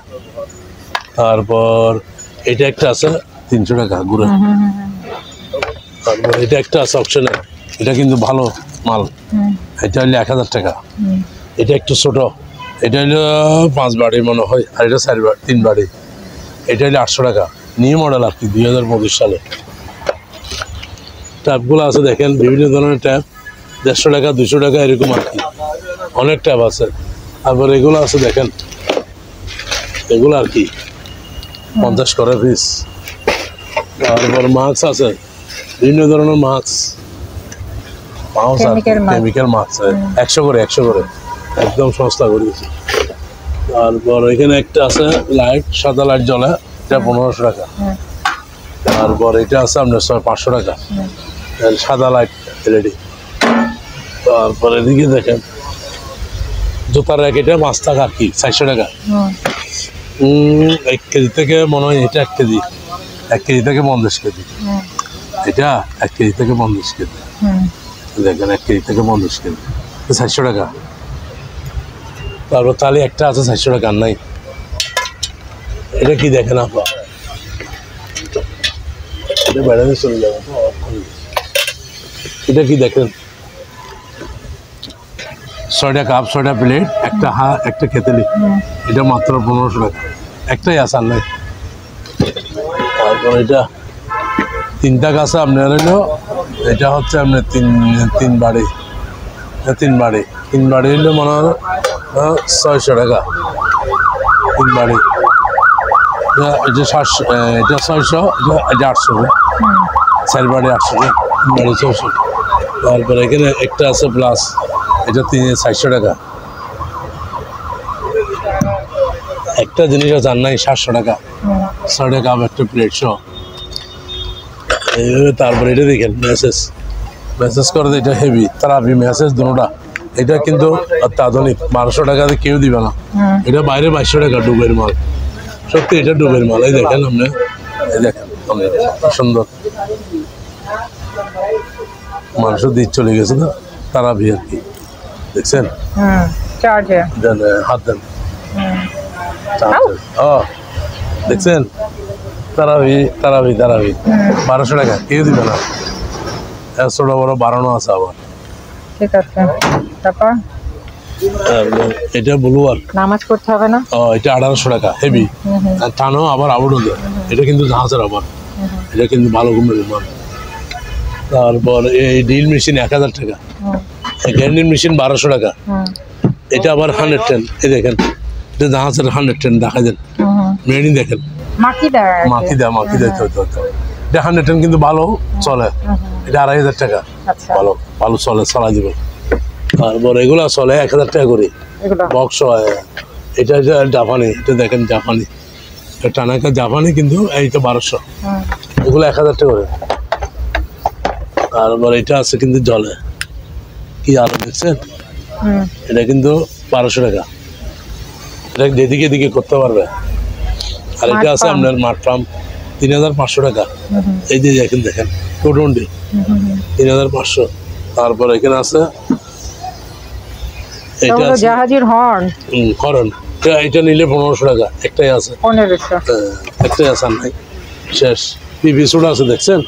Speaker 2: তারপর এটা একটা আছে 300 টাকা ঘুরে। তারপর এটা একটা আছে অপশনে, এটা কিন্তু ভালো মাল, এটা হলে 1000 টাকা। এটা একটু ছোট, এটা হলো 5 বাড়ি মনে হয়, আর এটা 3 বাড়ি। এটা হলে 800 টাকা, নিউ মডেল আর কি, 2025 সালে। ট্যাপগুলো আছে দেখেন, বিভিন্ন ধরনের ট্যাপ, 150 টাকা 200 টাকা এরকম আর কি, অনেক ট্যাপ আছে। তারপর এগুলো আছে দেখেন, এগুলো আর কি 50 করে পিস। তারপর মাস্ক আছে, বিভিন্ন ধরনের মাস্ক, কেমিক্যাল মাস্ক 100 করে, একদম সস্তা করেছি। তারপর এখানে একটা আছে লাইট, সাদা লাইট জ্বলে, এটা 1500 টাকা। তারপর এটা আছে আপনার 500 টাকা, সাদা লাইট এলইডি। তারপর এদিকে দেখেন জুতার র্যাক, এটা 5 টাকা আর কি, 400 টাকা। 1 কেজি থেকে মনে হয় এটা 1 কেজি, 1 কেজি থেকে 50 কেজি। এটা 1 কেজি থেকে 50 কেজি। দেখেন 1 কেজি থেকে 50 কেজি, 400 টাকা। তারপর তাহলে একটা আছে 400 টাকা, নাই। এটা কি দেখেন আপা, এটা বেড়াতে চলে যাবে। এটা কি দেখেন, 6টা কাপ, 6টা প্লেট, একটা একটা খেতেলি, এটা মাত্র 1500 টাকা। একটাই আসার নাই, তারপর এটা তিনটা কাছে আপনার হলো, এটা হচ্ছে আপনার তিন বাড়ি হইলে মনে হয় 600 টাকা। 3 বাড়ি এটা 700, এটা 600, এটা 800, 4 বাড়ি 800, 3 বাড়ি 600। তারপরে এখানে একটা আছে প্লাস, এটা 400 টাকা। একটা জিনিস আছে আর নাই 700 টাকা, 6 টাকা একটা প্লেট সহ। এইভাবে তারপরে এটা দেখেন মেসেজ করে, এটা হেভি তারাবি মেসেজ দুটোটা। এটা কিন্তু অত্যাধুনিক, 1200 টাকাতে কেউ দিবে না। এটা বাইরে 2200 টাকা ডুবের মাল, সত্যি এটা ডুবের মাল। এই দেখেন আপনি, এই দেখেন সুন্দর মানুষের দিক চলে গেছে না তারাবি আর কি, দেখছেন দেন হাত দেন দেখছেন তারাবি 1200 টাকা কেউ দিবে না। ছোট বড় বাড়ানো আছে আবার।
Speaker 1: ঠিক আছে, তারপর
Speaker 2: এটা ব্লু আর
Speaker 1: নামাজ পড়তে হবে না।
Speaker 2: এটা 1800 টাকা হেভি, টানো আবার আউটও দেয়। এটা কিন্তু জাহাজের আবার, এটা কিন্তু ভালো কোম্পানির মাল। তারপর এই ড্রিল মেশিন 1000 টাকা, গ্যান্ডিং মেশিন 1200 টাকা। এটা আবার 110, এই দেখেন এটা জাহাজের 110 দেখা দেন, মেরিন দেখেন মাকি দেয় এটা 110 কিন্তু ভালো চলে। এটা 2500 টাকা, ভালো চলে, চালা দিবে। তারপর এগুলা চলে 1000 টাকা করে বক্স হয়। এটা জাপানি, এটা দেখেন জাপানি, টানাকা জাপানি, কিন্তু এই তো 1200, এগুলো 1000 টাকা করে। তারপর এটা আছে কিন্তু জলে কি আলো দেখছেন, এটা কিন্তু 1200 টাকা। এটা যেদিকে এদিকে করতে পারবে। আর এটা আছে আপনার মাঠ ফার্ম 3500 টাকা। এই যে দেখেন 220, 3500। তারপর এখানে আছে এটা
Speaker 1: জাহাজের হর্ন,
Speaker 2: এটা নিলে 1500 টাকা। একটাই আছে,
Speaker 1: 1500,
Speaker 2: একটাই আছে নাই শেষ। পিভি সুট আছে দেখছেন,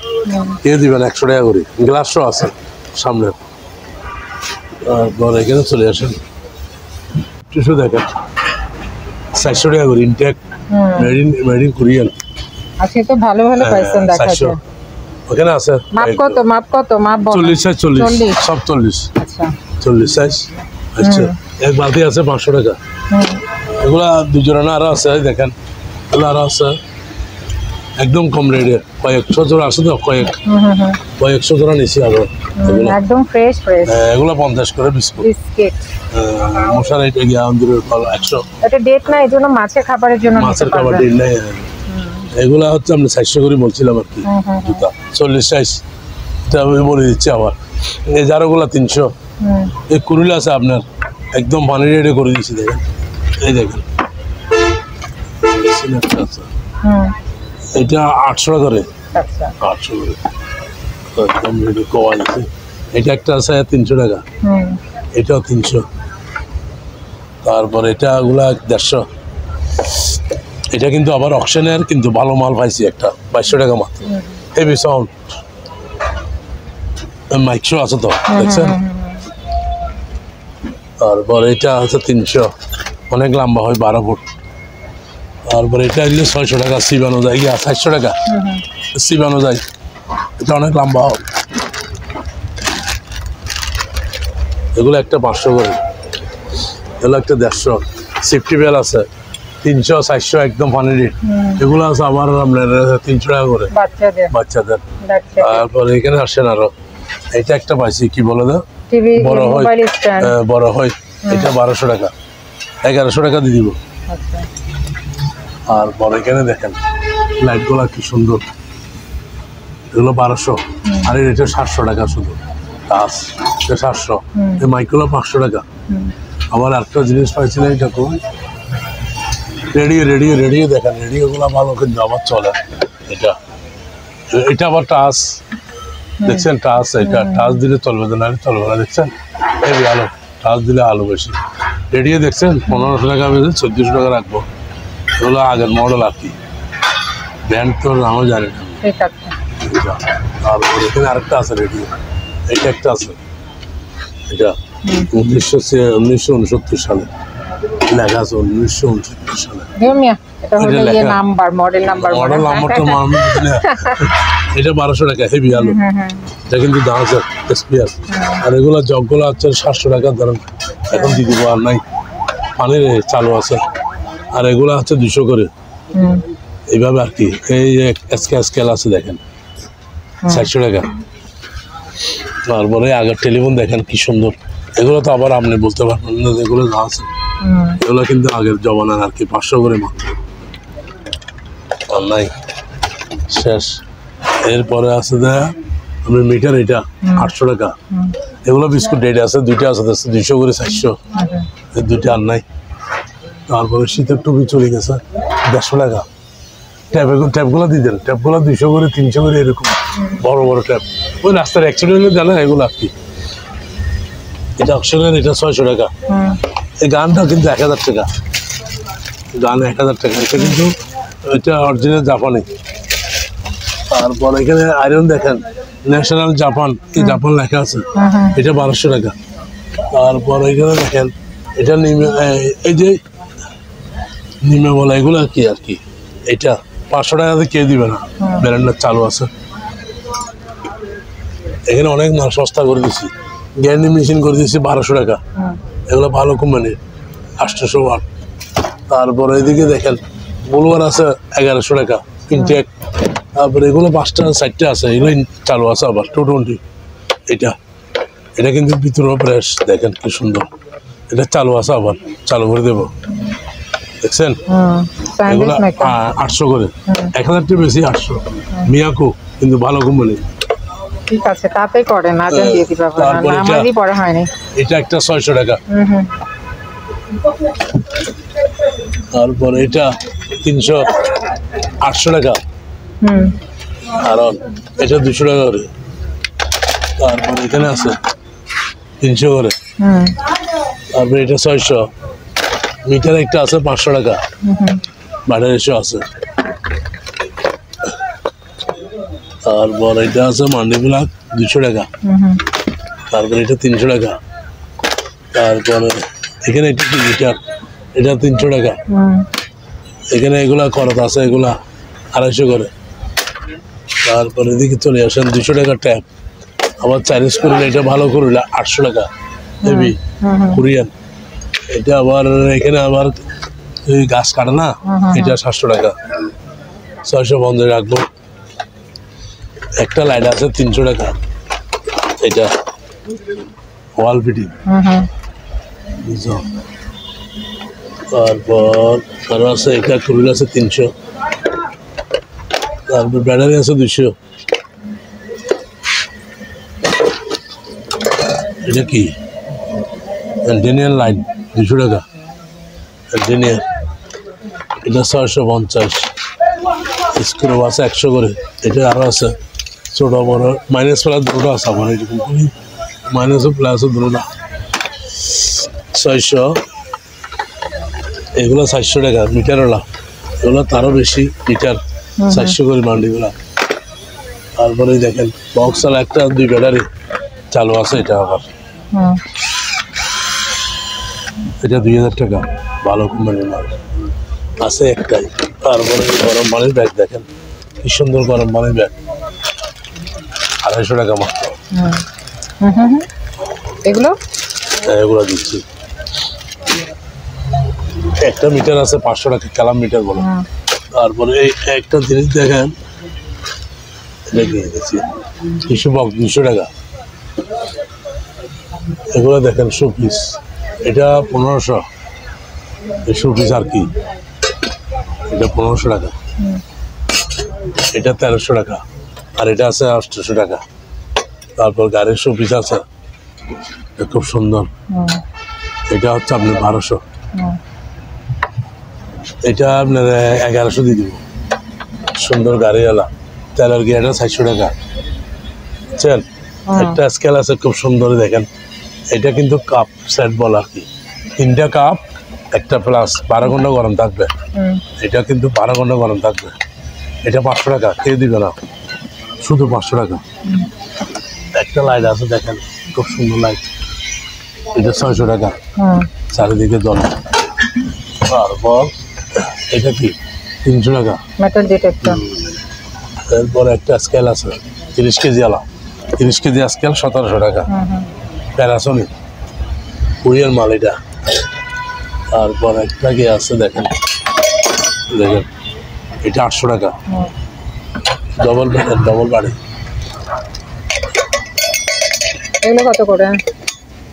Speaker 2: কে দিবেন 100 টাকা করে। গ্লাসও আছে সামনে। তারপর এখানে চলে আসেন, টিস্যু দেখেন 400 টাকা করে ইনটেক, মেড ইন কোরিয়ান।
Speaker 1: আজকে তো ভালো পাইছেন দেখা যায়।
Speaker 2: ওখানে আছে
Speaker 1: মাপ কত
Speaker 2: 40 সাইজ, 40 সব 40।
Speaker 1: আচ্ছা
Speaker 2: 40 সাইজ। আচ্ছা এক বালতি আছে 500 টাকা। এগুলা দুজোড়া আরো আছে, দেখেন এগুলো আরো আছে একদম কম রেটে। কয়েকশো জোড়া আছে তো, কয়েকশো জোড়া নিছি আরো।
Speaker 1: একদম ফ্রেশ।
Speaker 2: এগুলো 50 করে বিস্কুট। মশার এটা গিয়ে 100।
Speaker 1: এটা ডেট না, এজন্য মাছের খাবারের জন্য,
Speaker 2: মাছের খাবার ডেট নাই। এগুলা হচ্ছে আমরা 400 করে বলছিলাম আর কি। জুতা 40 সাইজ, এটা আমি বলে দিচ্ছি আবার। এই জারোগুলা 300। এই কুড়িল আছে আপনার একদম পানি রেটে করে দিচ্ছি, দেখেন এই দেখেন। এটা 800 টাকা করে, 800 করে একদম রেটে কোয়ালিটি। এটা একটা আছে 300 টাকা, এটাও 300। তারপর এটা গুলা 150। এটা কিন্তু আবার অকশনের, কিন্তু ভালো মাল পাইছি একটা 2200 টাকা মাত্র। হেভি সাউন্ড মাইক শো আছে তো দেখছেন। তারপর এটা হচ্ছে 300, অনেক লম্বা হয় 12 ফুট। তারপর এটা হলে 600 টাকা, সিবানো যায় 400 টাকা সিবানো যায়, এটা অনেক লম্বা হয়। এগুলো একটা 500 করে, এগুলো একটা 150। সেফটি বেল আছে 300, 400 একদম পানি রেট। এগুলো আছে আবার আপনার 300 টাকা করে বাচ্চাদের। তারপর এখানে আসেন আরো, এটা একটা পাইছি কি বলে দাও, বড় হয় এটা 1200 টাকা, 1100 টাকা দিয়ে দিব। আর বড় এখানে দেখেন লাইট গুলা কি সুন্দর, এগুলো 1200। আর এটা 700 টাকা শুধু টাচ, 700। এই মাইকগুলো 500 টাকা। আবার একটা জিনিস পাইছিলাম, এটা কোন রেডিও দেখেন, রেডিওগুলো ভালো কিন্তু আবার চলে। এটা আবার টাচ দেখছেন, টাচ এটা টাচ দিলে চলবে না, চলবে না। দেখছেন এই আলো, টাচ দিলে আলো বেশি। রেডিও দেখছেন 1500 টাকা, 1400 টাকা রাখবো। এগুলো আগের মডেল আর কি, ব্র্যান্ড তো নামও জানি না। তারপর এখানে আরেকটা আছে রেডিও, এটা একটা আছে, এটা 1969 সালে লেখা আছে, 1969 সালে।
Speaker 1: এটা হলো
Speaker 2: এটা
Speaker 1: ইয়ে
Speaker 2: লেখা।
Speaker 1: Number, model number.
Speaker 2: মডেল নাম্বারটা এটা 1200 টাকা হেভি আলু। এটা কিন্তু দাম আছে স্পেয়ার। আর এগুলো জগগুলো আছে 700 টাকা ধরেন, এখন দিয়ে দিব আর নাই, পানির চালু আছে। আর এগুলো আছে 200 করে, এইভাবে আর কি। এই স্কেল আছে দেখেন 400 টাকা। তারপরে আগের টেলিফোন দেখেন কি সুন্দর, এগুলো তো আবার আপনি বলতে পারবেন না এগুলো যা আছে, এগুলো কিন্তু আগের জমানার আর কি, 500 করে মাত্র, আর নাই শেষ। এরপরে আছে আপনার মিটার, এটা 800 টাকা। এগুলো বিস্কুট ডেট আছে, দুইটা আছে 200 করে 400, এই দুইটা আর নাই। তারপরে শীতের টুপি চলে গেছে 150 টাকা। ট্যাপগুলো দিয়ে দেন, ট্যাপগুলো 200 করে 300 করে এরকম বড় বড় ট্যাপ, ওই রাস্তার অ্যাক্সিডেন্টে জানা এগুলো আর কি। এটা অক্সিজেন, এটা 600 টাকা। এই গানটা কিন্তু 1000 টাকা, গান 1000 টাকা। এটা কিন্তু এটা অরিজিনাল জাপানি। তারপর এখানে আয়রন দেখেন ন্যাশনাল জাপান, এই জাপান লেখা আছে, এটা 1200 টাকা। তারপর এখানে দেখেন এটা নিমে, এই যে নিমে বলা, এগুলো কি আর কি, এটা 500 টাকাতে কে দিবে না, ব্র্যান্ডের চালু আছে। এখানে অনেক মাল সস্তা করে দিচ্ছি, গ্যান্ডি মেশিন করে দিচ্ছি 1200 টাকা, এগুলো ভালো কোম্পানির 800 ওয়াট। তারপরে এদিকে দেখেন বুলওয়ার আছে 1100 টাকা ইনটেক। তারপরে এগুলো 5টা 4টা আছে, এগুলো চালু আছে আবার 220। এটা এটা কিন্তু ভিতরে প্রেস দেখেন কি সুন্দর, এটা চালু আছে, আবার চালু করে দেবো, দেখছেন। এগুলো 800 করে, 1000 বেশি 800। মিয়াকো কিন্তু ভালো কোম্পানি।
Speaker 1: ঠিক আছে, তাতে করেন, আজান দিয়ে দিবা।
Speaker 2: তারপরে
Speaker 1: নামাজই পড়া হয়নি।
Speaker 2: এটা একটা 600 টাকা। তারপরে এটা 800 টাকা। কারণ এটা 200 টাকা করে। তারপরে এখানে আছে 300 করে। তারপরে এটা 600। মিটার একটা আছে 500 টাকা, বাটার এসে আছে। তারপর এটা আছে মান্ডি ব্লাক 200 টাকা। তারপরে এটা 300 টাকা। তারপরে এখানে এটা কি মিটার, এটা 300 টাকা। এখানে এগুলা করত আছে, এগুলা 250 করে। তারপরে এদিকে চলে আসেন 200 টাকা ট্যাপ। আবার চাইনিজ করলে এটা ভালো করলে 800 টাকা হেভি কোরিয়ান। এটা আবার এখানে আবার গাছ কাটে না, এটা 700 টাকা। 650 রাখবো। একটা লাইট আছে 300 টাকা, এটা ওয়াল ফিটিং। তারপর আরো আছে, এটা কুরিল আছে 300। তারপর ব্যাটারি আছে 200। এটা কি ইন্ডিয়ান লাইট 200 টাকা ইন্ডিয়ান। এটা 650। স্ক্রু আছে 100 করে। এটা আরো আছে ছোট বড়, মাইনাস প্লাস দুটো আছে আমার, এরকম করি মাইনাস ও প্লাস দুটোটা 600। এগুলো 400 টাকা মিটারওয়ালা, এগুলো তারও বেশি মিটার 400 করে মান্ডিগুলা। তারপরে দেখেন বক্সাল একটা 2 ব্যাটারি চালু আছে, এটা আবার এটা 2000 টাকা, ভালো কোম্পানির মাল আছে একটাই। তারপরে গরম পানির ব্যাগ দেখেন কি সুন্দর, গরম পানির ব্যাগ 250 টাকা মাত্র।
Speaker 1: এগুলো
Speaker 2: এগুলো দিচ্ছি। একটা মিটার আছে 500 টাকা, কালাম মিটার বলে। তারপরে এই একটা জিনিস দেখেন, এটা কি দিচ্ছি টিস্যু বক্স 200 টাকা। এগুলো দেখেন শোপিস, এটা 1500। এই শোপিস আর কি, এটা 1500 টাকা। এটা 1300 টাকা। আর এটা আছে 800 টাকা। তারপর গাড়ির শোপিস আছে খুব সুন্দর, এটা হচ্ছে আপনার 1200। এটা আপনার 1100 দিয়ে দিব, সুন্দর গাড়িওয়ালা। তেলের গিয়াটা 400 টাকা, বুঝছেন। একটা স্কেল আছে খুব সুন্দর দেখেন, এটা কিন্তু কাপ সেট বলা আর কি, 3টা কাপ একটা প্লাস 12 ঘন্টা গরম থাকবে। এটা কিন্তু 12 ঘন্টা গরম থাকবে। এটা 500 টাকা, কে দিবে না, শুধু 500 টাকা। একটা লাইট আছে দেখেন খুব সুন্দর লাইট, এটা 600 টাকা, চারিদিকে দল। তারপর এটা কি 300 টাকা।
Speaker 1: Metal detector.
Speaker 2: এরপর একটা স্কেল আছে 30 কেজি আলা, 30 কেজি স্কেল 1700 টাকা। প্যারাসোনিক কোরিয়ার মাল এটা। তারপর একটা কি আছে দেখেন, দেখেন এটা 800 টাকা, ডবল বাড়ি।
Speaker 1: এগুলো কত করে?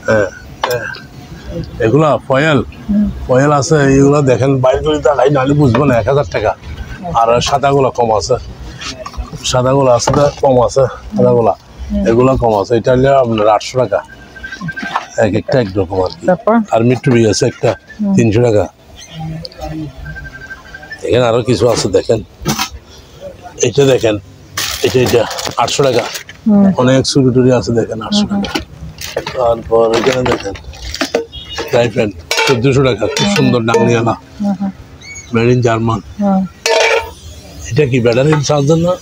Speaker 2: হ্যাঁ এগুলা ফয়েল আছে, এগুলো দেখেন বাইরে করে দেখাই নাহলে বুঝবো না। 1000 টাকা। আর সাদাগুলো কম আছে, সাদাগুলো আছে কম আছে, সাদাগুলা এগুলো কম আছে। এটা হলে আপনার 800 টাকা, এক একটা একরকম আর কি। আর মিট্টুবি আছে একটা 300 টাকা। এখানে আরো কিছু আছে দেখেন, এটা দেখেন, এটা 800 টাকা। অনেক সুটুটুরি আছে দেখেন 800 টাকা। তারপর এখানে দেখেন ফ্রাই প্যান 1400 টাকা, খুব সুন্দর ডাংনিয়ালা, মেড ইন জার্মান। এটা কি ব্যাটারি চার্জার না?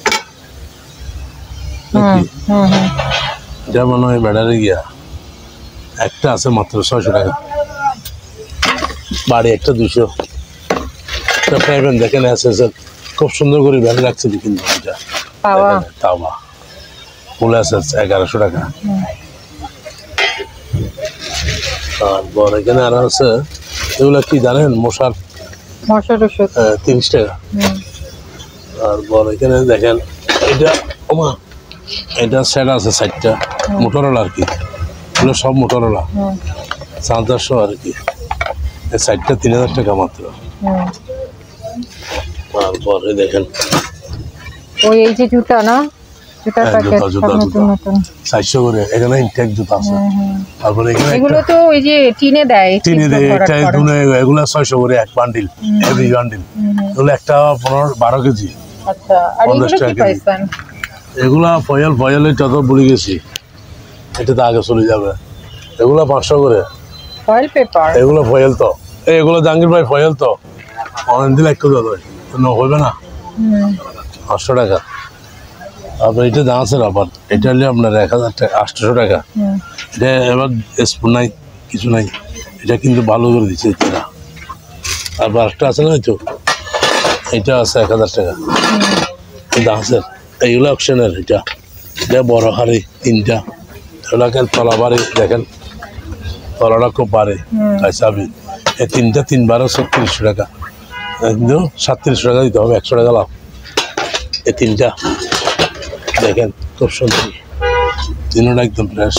Speaker 2: এটা মনে হয় ব্যাটারি গিয়া। একটা আছে মাত্র 600 টাকা, বাড়ি একটা 200। ফ্রাই প্যান দেখেন এসএসএল, খুব সুন্দর করে ব্যাটারি রাখছে কিন্তু এটা তাওয়া ফুল এসএস 1100 টাকা। তারপর এখানে আরো আছে, এগুলা কি জানেন? মশার ওষুধ 30 টাকা। তারপর এখানে দেখেন এটা ওমা, এটা সেট আছে 60টা, মোটরওয়ালা আর কি, এগুলো সব মোটরওয়ালা, চার্জার সহ আর কি। এই 60টা 3000 টাকা মাত্র। তারপরে দেখেন
Speaker 1: ওই এই যে জুতা না, জুতার প্যাকেট
Speaker 2: জুতা
Speaker 1: নতুন নতুন
Speaker 2: 400 করে। এখানে ইনটেক জুতা আছে। তারপরে এখানে
Speaker 1: এগুলো তো ওই যে টিনে দেয়,
Speaker 2: একটা দুনে, এগুলো 600 করে এক বান্ডিল, হেভি বান্ডিল। এগুলো একটা 12 কেজি।
Speaker 1: আচ্ছা, আর এগুলো কি পাইছেন?
Speaker 2: এগুলা ফয়েল এটা তো ভুলে গেছি, এটা তো আগে চলে যাবে। এগুলা 500 করে
Speaker 1: ফয়েল পেপার।
Speaker 2: এগুলো ফয়েল তো, এগুলো জাহাঙ্গীর ভাই ফয়েল তো অনেক দিন একটু দাদা হবে না। 500 টাকা। আপনার এটা দাম আছে আবার, এটা হলে আপনার 1000 টাকা, 800 টাকা। এটা এবার স্পুন নাই, কিছু নাই, এটা কিন্তু ভালো করে দিচ্ছে এটা। তারপর একটা আছে না, তো এটা আছে 1000 টাকা। এটা আছে, এইগুলো অপশনের। এটা বড় হাড়ি 3টা, এগুলো তলা বাড়ি দেখেন, তলাটা খুব বাড়ে চাবি। এই 3টা 3 3600 টাকা, কিন্তু 3700 টাকা দিতে হবে, 100 টাকা লাভ। এই 3টা দেখেন খুব সুন্দর, তিনটা একদম ফ্রেশ।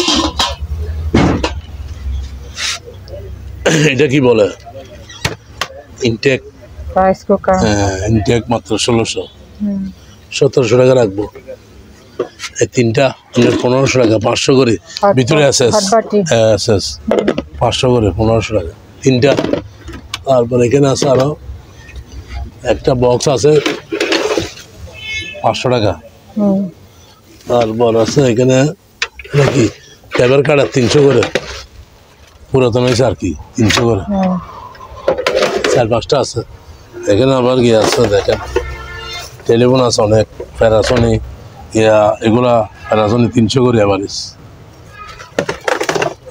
Speaker 2: এটা কি বলে? Intake
Speaker 1: rice cooker.
Speaker 2: হ্যাঁ, ইনটেক মাত্র 1600, 1700 টাকা রাখবো। এই 3টা 1500 টাকা, 500 করে ভিতরে এসএস 500 করে 1500 টাকা 3টা। তারপর এখানে আছে আরো একটা বক্স আছে 500 টাকা। তারপর আছে এখানে নাকি ট্যাবের কার্ড 300 করে, পুরাতন হয়েছে আর কি, 300 করে। 4-5টা আছে এখানে। আবার কি আছে দেখেন, টেলিফোন আছে অনেক, প্যারাসোনিক এগুলা প্যারাসোনিক 300 করে। অ্যাভারেজ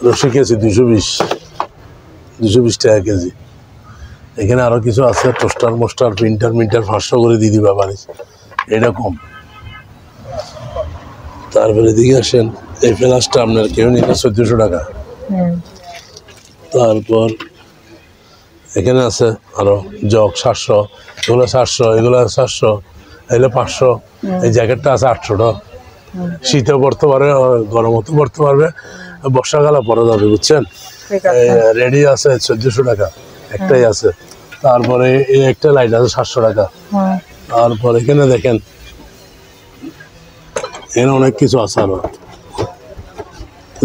Speaker 2: রসি কেজি 220 টাকা কেজি। এখানে আরো কিছু আছে, টোস্টার মোস্টার প্রিন্টার 500 করে দিয়ে দিবে অ্যাভারেজ, এটা কম। তারপরে দিকে আসেন, এই ফ্লাসটা আপনার কেউ নিলে 1400 টাকা। তারপর এখানে আছে আরো জগ 700, এগুলো 700, এগুলো 700, এগুলো 500। এই জ্যাকেটটা আছে 800 টাকা। শীতেও পরতে পারবে, গরমও পরতে পারবে, বর্ষাকালে পরা যাবে, বুঝছেন? রেডি আছে 1400 টাকা, একটাই আছে। তারপরে এই একটা লাইট আছে 700 টাকা। তারপর এখানে দেখেন, এখানে অনেক কিছু আছে আরো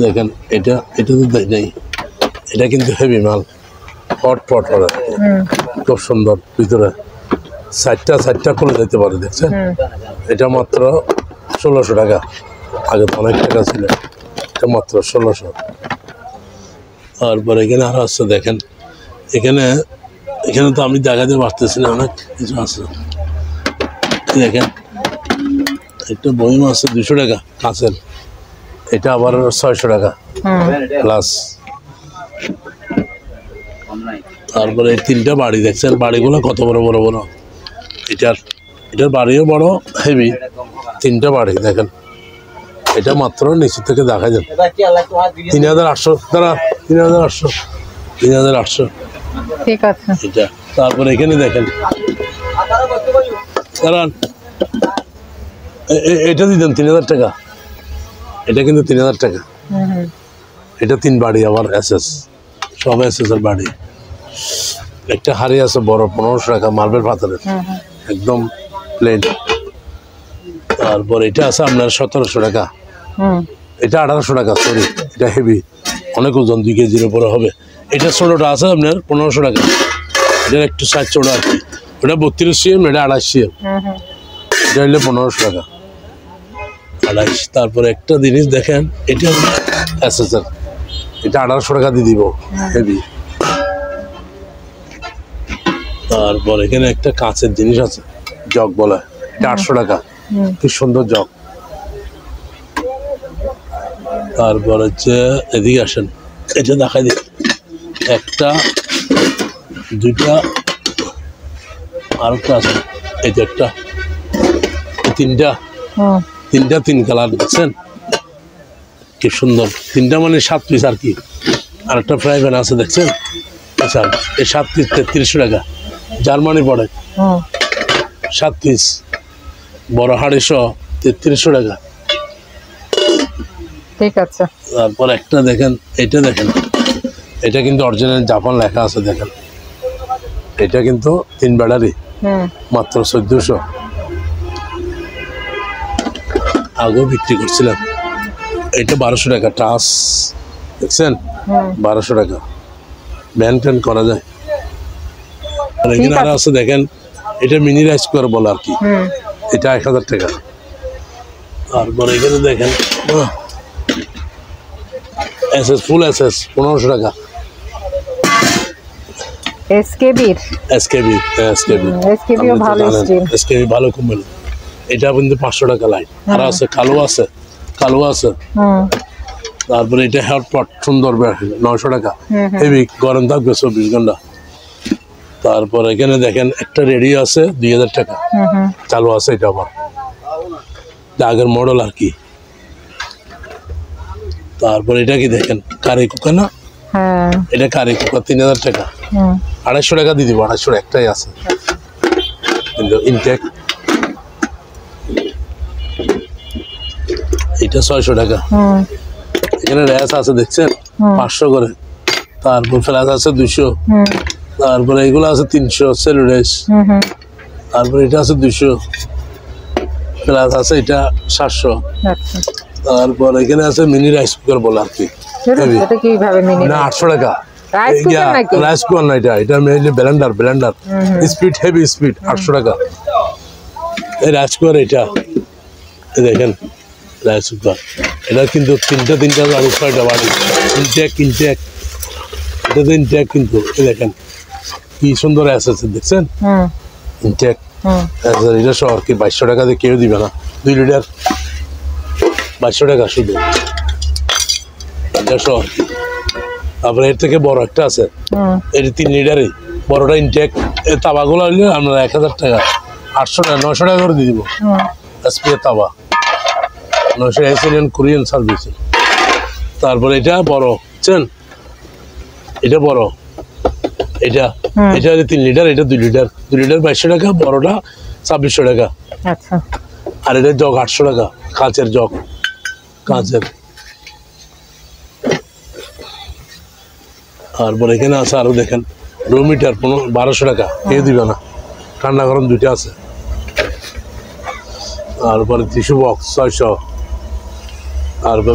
Speaker 2: দেখেন। এটা তো নেই, এটা কিন্তু হেভি মাল, হট হবে, খুব সুন্দর। ভিতরে 4টা খুলে যেতে পারে, দেখছেন? এটা মাত্র 1600 টাকা। আগে তো অনেক টাকা ছিল, এটা মাত্র 1600। তারপর এখানে আরো আছে দেখেন, এখানে তো আমি দেখাতে পারতেছি না, অনেক কিছু আছে দেখেন। একটা বইম আছে 200 টাকা কাঁচের, এটা আবার 600 টাকা প্লাস। তারপরে এই 3টা বাড়ি দেখছেন, বাড়িগুলো কত বড় বড় বড়। এটার বাড়িও বড় হেভি, তিনটা বাড়ি দেখেন। এটা মাত্র নিচে থেকে দেখা যান 3800 তারা 3800
Speaker 1: ঠিক আছে।
Speaker 2: এটা তারপরে এখানে দেখেন দাঁড়ান, এটা দিতেন 3000 টাকা, এটা কিন্তু 3000 টাকা। এটা 3 বাড়ি আবার এসএস, সব এসএস এর বাড়ি। একটা হাড়ি আছে বড় 1500 টাকা মার্বেল পাথরের, একদম প্লেন। তারপর এটা আছে আপনার 1700 টাকা, এটা 1800 টাকা, সরি এটা হেভি, অনেক ওজন, 2 কেজির উপরে হবে। এটা ছোটটা আছে আপনার 1500 টাকা, এটার একটু সাইজ ছোট আর কি। ওটা 32 সিএম, এটা 28 সিএম, এটা হলে 1500 টাকা 28। তারপরে একটা জিনিস দেখেন, এটা এসএসএর, এটা 1800 টাকা দিয়ে দিব, হেভি। তারপর এখানে একটা কাঁচের জিনিস আছে, জগ বলে, এটা 800 টাকা, কি সুন্দর জগ। তারপর হচ্ছে এদিকে আসেন, এটা দেখাই দিই, একটা দুইটা আর একটা আছে, এই যে একটা, তিনটা 3 কালার দেখছেন কি সুন্দর, 3টা মানে 7 পিস আর কি। আর একটা ফ্রাই প্যান আছে দেখছেন, আচ্ছা এই 7 পিস 3300 টাকা, জার্মানি পড়ে, 7 পিস বড় হাড়িশো 3300 টাকা।
Speaker 1: ঠিক আছে।
Speaker 2: তারপর একটা দেখেন, এটা দেখেন, এটা কিন্তু অরিজিনাল জাপান লেখা আছে দেখেন, এটা কিন্তু 3 ব্যাটারি, মাত্র 1400। আগেও বিক্রি করছিলাম, এটা 1200 টাকা, টাচ দেখছেন 1200 টাকা, ব্যান ট্যান করা যায়। আর এখানে আর আছে দেখেন, এটা মিনি রাইস কুকার বলে আর কি, এটা 1000 টাকা। তারপর এখানে দেখেন এসএস, ফুল এসএস 1500 টাকা,
Speaker 1: এসকেবিও ভালো স্টিল,
Speaker 2: এসকেবি ভালো কোম্পানি। এটা কিন্তু 500 টাকা লাইট। আর আছে কালো আছে। তারপরে এটা হটপট সুন্দর 900 টাকা, হেভি, গরম থাকবে 24 ঘন্টা। তারপর এখানে দেখেন একটা রেডিও আছে 2000 টাকা, চালু আছে, এটা আবার আগের মডেল আর কি। তারপর এটা কি দেখেন, কারি কুকার না, এটা কারি কুকার 3000 টাকা, 250 টাকা দিয়ে দিব, 250 একটাই আছে কিন্তু ইনটেক। এটা 600 টাকা। এখানে র্যাস আছে দেখছেন 500 করে, তারপর ফ্ল্যাশ আছে 200, তারপরে এগুলো আছে 300 সেলুলাইস, তারপরে এটা আছে 200, ফ্ল্যাশ আছে এটা 700। তারপর এখানে আছে মিনি রাইস কুকার বলে আর কি, না 800 টাকা, রাইস কুকার না, এটা mainly Blender speed, heavy speed, 800 টাকা এই রাইস কুকার। এটা দেখেন রাইস কুকার, এটা কিন্তু তিনটা আর 6টা বাড়ি, ইনটেক, এটা তো ইনটেক কিন্তু, দেখেন কি সুন্দর আছে দেখছেন, ইনটেক। এটা সহ আর কি 2200 টাকা দিয়ে কেউ দিবে না, 2 লিটার 2200 টাকা শুধু, এটা সহ। তারপরে এর থেকে বড় একটা আছে, এটা 3 লিটারই, বড়টা ইনটেক। এই তাওয়াগুলো হইলে আমরা 1000 টাকা, 800 টাকা 900 টাকা করে দিয়ে দিব, এসপি তাওয়া 900 কোরিয়ান সার্ভিস। তারপরে এটা বড়, বুঝছেন, এটা বড়, এটা 3 লিটার, এটা 2 লিটার, 2 লিটার 2200 টাকা, বড়টা 2600 টাকা। আর এটা জগ 800 টাকা, কাঁচের জগ, কাঁচের। তারপর এখানে আছে আরো দেখেন রুম হিটার 1200 টাকা, কেউ দিবে না, ঠান্ডা গরম 2টা আছে। তারপরে টিস্যু বক্স 600। তারপর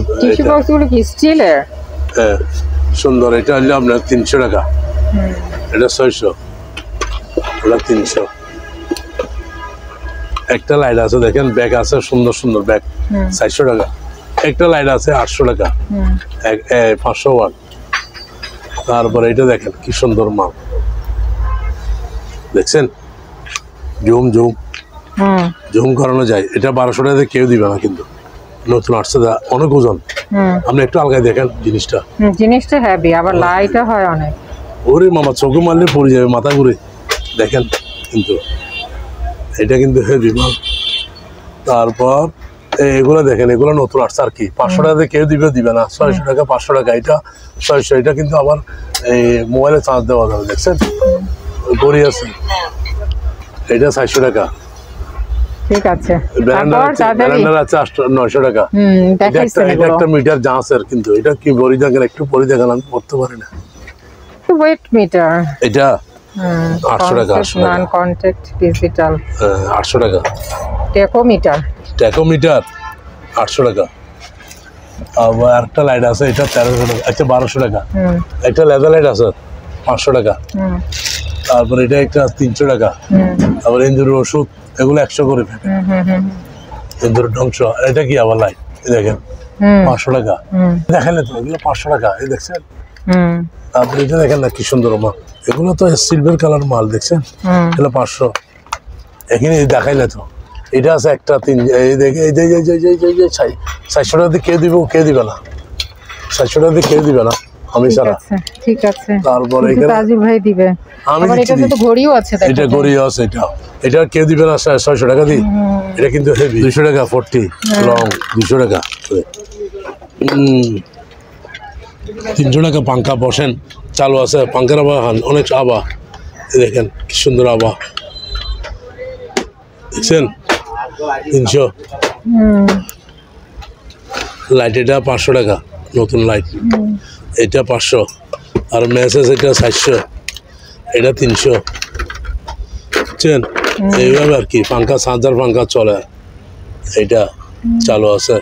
Speaker 2: হ্যাঁ সুন্দর, এটা হলে আপনার 300 টাকা, এটা 600, এটা 300। একটা লাইট আছে দেখেন, ব্যাগ আছে সুন্দর ব্যাগ 400 টাকা। একটা লাইট আছে 800 টাকা, 500 ওয়াট। তারপরে এটা দেখেন কি সুন্দর মাল দেখছেন, জুম করানো যায়, এটা 1200 টাকা কেউ দিবে না কিন্তু, নতুন আসছে, অনেক ওজন। আপনি একটু আলগায় দেখেন জিনিসটা
Speaker 1: হেভি, আবার লাইটও হয় অনেক।
Speaker 2: ওরে মামা, চোখে মারলে পড়ে যাবে, মাথা ঘুরে দেখেন কিন্তু। এটা কিন্তু হেভি মাল। তারপর এগুলো দেখেন, এগুলো নতুন আসছে আর কি, 500 টাকাতে কেউ দিবে না, 600 টাকা 500 টাকা, এটা 600। এটা কিন্তু আবার এই মোবাইলে চার্জ দেওয়া যাবে, দেখছেন ঘড়ি আছে, এটা 400 টাকা।
Speaker 1: ঠিক আছে,
Speaker 2: ব্যালেন্ডার আছে 900 টাকা। এটা একটা মিটার জাঁচের, কিন্তু এটা কি বড়ি দেখেন, একটু পরে দেখেন, আমি পড়তে পারি না।
Speaker 1: ওয়েট মিটার,
Speaker 2: এটা 800 টাকা।
Speaker 1: নন কন্টাক্ট ডিজিটাল
Speaker 2: 800 টাকা।
Speaker 1: টেকোমিটার
Speaker 2: 800 টাকা। আবার একটা লাইট আছে, এটা 1300 টাকা, আচ্ছা 1200 টাকা। একটা লেদার লাইট আছে 500 টাকা। তারপর এটা একটা 300 টাকা। তারপর ইন্দুরের ওষুধ, এগুলো 100 করে পেবে। ইন্দুরের ধ্বংস, এটা কি আবার লাইট, দেখেন 500 টাকা। দেখেন তো, এগুলো 500 টাকা, এই দেখছেন। তারপরে এটা দেখেন না কি সুন্দর মাল, এগুলো তো সিলভার কালার মাল, দেখছেন, এগুলো 500। এখানে দেখাইলে তো, এটা আছে একটা 3, এই দেখে এই যে 400 টাকা দিয়ে কেউ দিবে না, 400 টাকা দিয়ে কেউ দিবে না, আমি ছাড়া।
Speaker 1: ঠিক আছে,
Speaker 2: তারপরে
Speaker 1: তাজুল ভাই দিবে।
Speaker 2: আবার
Speaker 1: এটাতে তো ঘড়িও আছে,
Speaker 2: এটা ঘড়িও আছে, এটা কেউ দিবে না 600 টাকা দিয়ে। এটা কিন্তু হেভি, 200 টাকা 40 লং, 200 টাকা। 300 টাকা পাঙ্খা বসেন চালু আছে, পাঙ্খার আবার অনেক আবা, দেখেন কি সুন্দর আবা, দেখছেন 300। লাইট এটা 500 টাকা, নতুন লাইট, এটা 500। আর মেসেজ এটা 400, এটা 300, বুঝছেন। এইভাবে আর কি পাঙ্খা, চার্জার পাঙ্খা চলে, এটা চালু আছে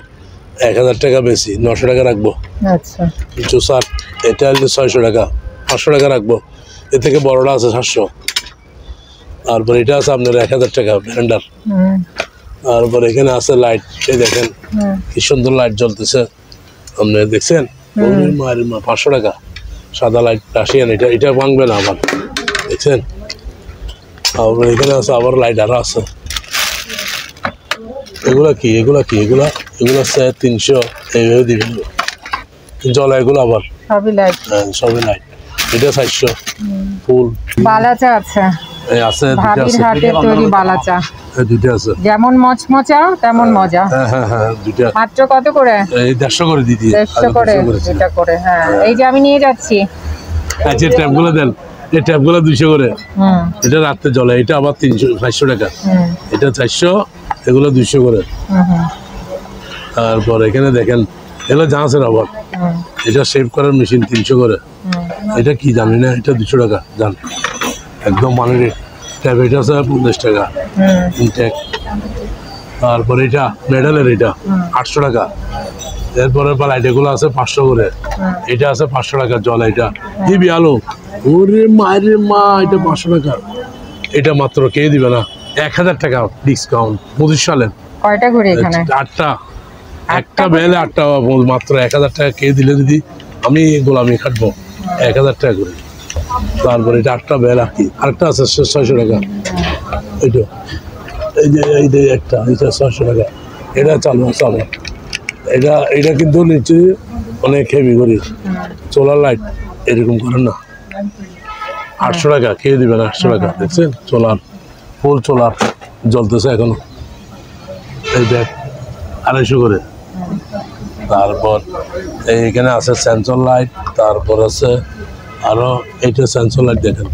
Speaker 2: 1000 টাকা বেশি, 900 টাকা রাখবো।
Speaker 1: আচ্ছা,
Speaker 2: জুসার এটা 600 টাকা, 500 টাকা রাখবো। এর থেকে বড়টা আছে 700। তারপর এটা আছে আপনার 1000 টাকা ব্যালেন্ডার। তারপর এখানে আছে লাইট, এই দেখেন কি সুন্দর লাইট জ্বলতেছে, আপনি দেখছেন, 500 টাকা সাদা লাইট রাশিয়ান, এটা ভাঙবে না আবার, দেখছেন। তারপর এখানে আছে আবার লাইট আরো আছে, এগুলা 300, এইভাবে দিবেন জ্বলা, এগুলো আবার
Speaker 1: সবই লাইট।
Speaker 2: সবই লাইট। এটা 400। ফুল
Speaker 1: বালাচা আছে,
Speaker 2: আছে
Speaker 1: ভাবির হাতে তৈরি বালাচা,
Speaker 2: দুইটা আছে,
Speaker 1: যেমন মচমচা তেমন মজা।
Speaker 2: হ্যাঁ দুইটা।
Speaker 1: মাত্র কত করে?
Speaker 2: এই 150 করে দিদি,
Speaker 1: 150 করে, এটা করে। হ্যাঁ, এই যে আমি নিয়ে যাচ্ছি।
Speaker 2: আচ্ছা, ট্যাপগুলো দেন, এই ট্যাপগুলো 200 করে। এটা রাতে জ্বলে, এটা আবার 400 টাকা। এটা 400, এগুলো 200 করে। তারপর এখানে দেখেন, এগুলো জাহাজের আবার, এটা শেভ করার মেশিন 300 করে। এটা কি জানি না, এটা 200 টাকা জান, একদম মানে রেট। ট্যাপ এটা আছে 50 টাকা ইনটেক। তারপর এটা মেডালের, এটা 800 টাকা। এরপরে লাইট এগুলো আছে 500 করে। এটা আছে 500 টাকা জলে, এটা দিবি আলো, ওরে মায়ের মা, এটা 500 টাকা। এটা মাত্র কে দিবে না, 1000 টাকা ডিসকাউন্ট 25 সালের।
Speaker 1: কয়টা ঘড়ি এখানে?
Speaker 2: 8টা, একটা বেলে 8টা, মাত্র 1000 টাকা কে দিলে দিদি, আমি গোলামি খাটবো 1000 টাকা করে। তারপরে এটা 8টা বেল আর কি, আরেকটা আছে 600 টাকা। এটা এই যে একটা, এটা 600 টাকা। এটা চালু আছে আমার, এটা কিন্তু নিচে অনেক হেভি করি, সোলার লাইট এরকম করেন না। 800 টাকা কে দিবে না, 800 টাকা, দেখছেন সোলার, ফুল সোলার জ্বলতেছে এখনো। এই দেখ 250 করে। তারপর এইখানে আছে সেন্সর লাইট, তারপর আছে আরো এইটা সেন্সর লাইট, দেখেন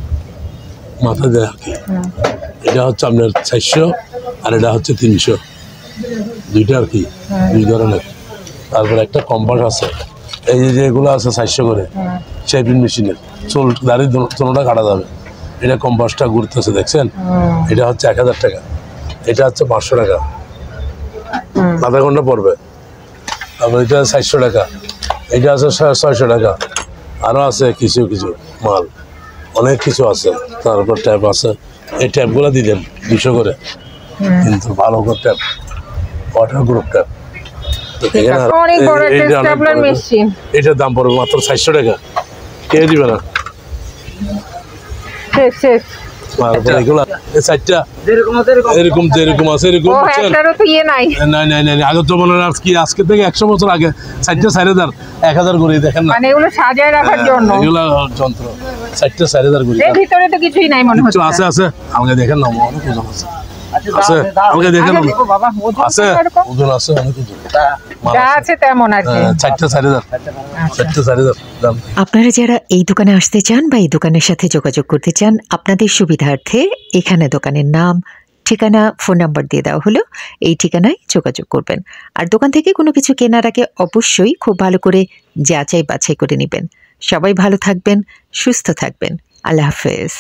Speaker 2: মাথা দেয় আর কি। এটা হচ্ছে আপনার 400, আর এটা হচ্ছে 300, দুইটা আর কি, দুই ধরনের। তারপর একটা কম্পাস আছে, এই যে এগুলো আছে 400 করে, শেপিং মেশিনের, চুল দাড়ি দুটোটা কাটা যাবে। এটা কম্পাসটা ঘুরতেছে, দেখছেন, এটা হচ্ছে 1000 টাকা। এটা হচ্ছে 500 টাকা, আধা ঘন্টা পড়বে। তারপর এটা 400 টাকা, এটা আছে 600 টাকা। আরও আছে কিছু মাল, অনেক কিছু আছে। তারপর ট্যাপ আছে, এই ট্যাপগুলো দিলেন 200 করে, কিন্তু ভালো করে ট্যাপ, ওয়াটার গ্রুপ ট্যাপ। এটার দাম পড়বে মাত্র 400 টাকা, কে দিবে না। এগুলা এরকম যেরকম আছে এরকম, আগের জমানার আজকে থেকে 100 বছর আগে 4টা 4000 1000 করে, দেখেন না,
Speaker 1: এগুলো সাজায় রাখার জন্য,
Speaker 2: এগুলা যন্ত্র 4টা 4000 করে।
Speaker 1: এর ভিতরে তো কিছুই নাই মনে হচ্ছে।
Speaker 2: আছে আমাকে দেখেন না, অনেক ওজন আছে। আছে আমাকে দেখেন
Speaker 1: আগে দেখো বাবা, ওজন
Speaker 2: আছে
Speaker 1: কিরকম?
Speaker 2: ওজন আছে অনেক ওজন
Speaker 1: যা আছে তেমন আর কি।
Speaker 2: 4,000 4,000 দাম।
Speaker 3: আপনারা যারা এই দোকানে আসতে চান বা এই দোকানের সাথে যোগাযোগ করতে চান, আপনাদের সুবিধার্থে এখানে দোকানের নাম, ঠিকানা, ফোন নাম্বার দিয়ে দেওয়া হলো। এই ঠিকানায় যোগাযোগ করবেন। আর দোকান থেকে কোনো কিছু কেনার আগে অবশ্যই খুব ভালো করে যাচাই বাছাই করে নেবেন। সবাই ভালো থাকবেন, সুস্থ থাকবেন। আল্লাহ হাফেজ।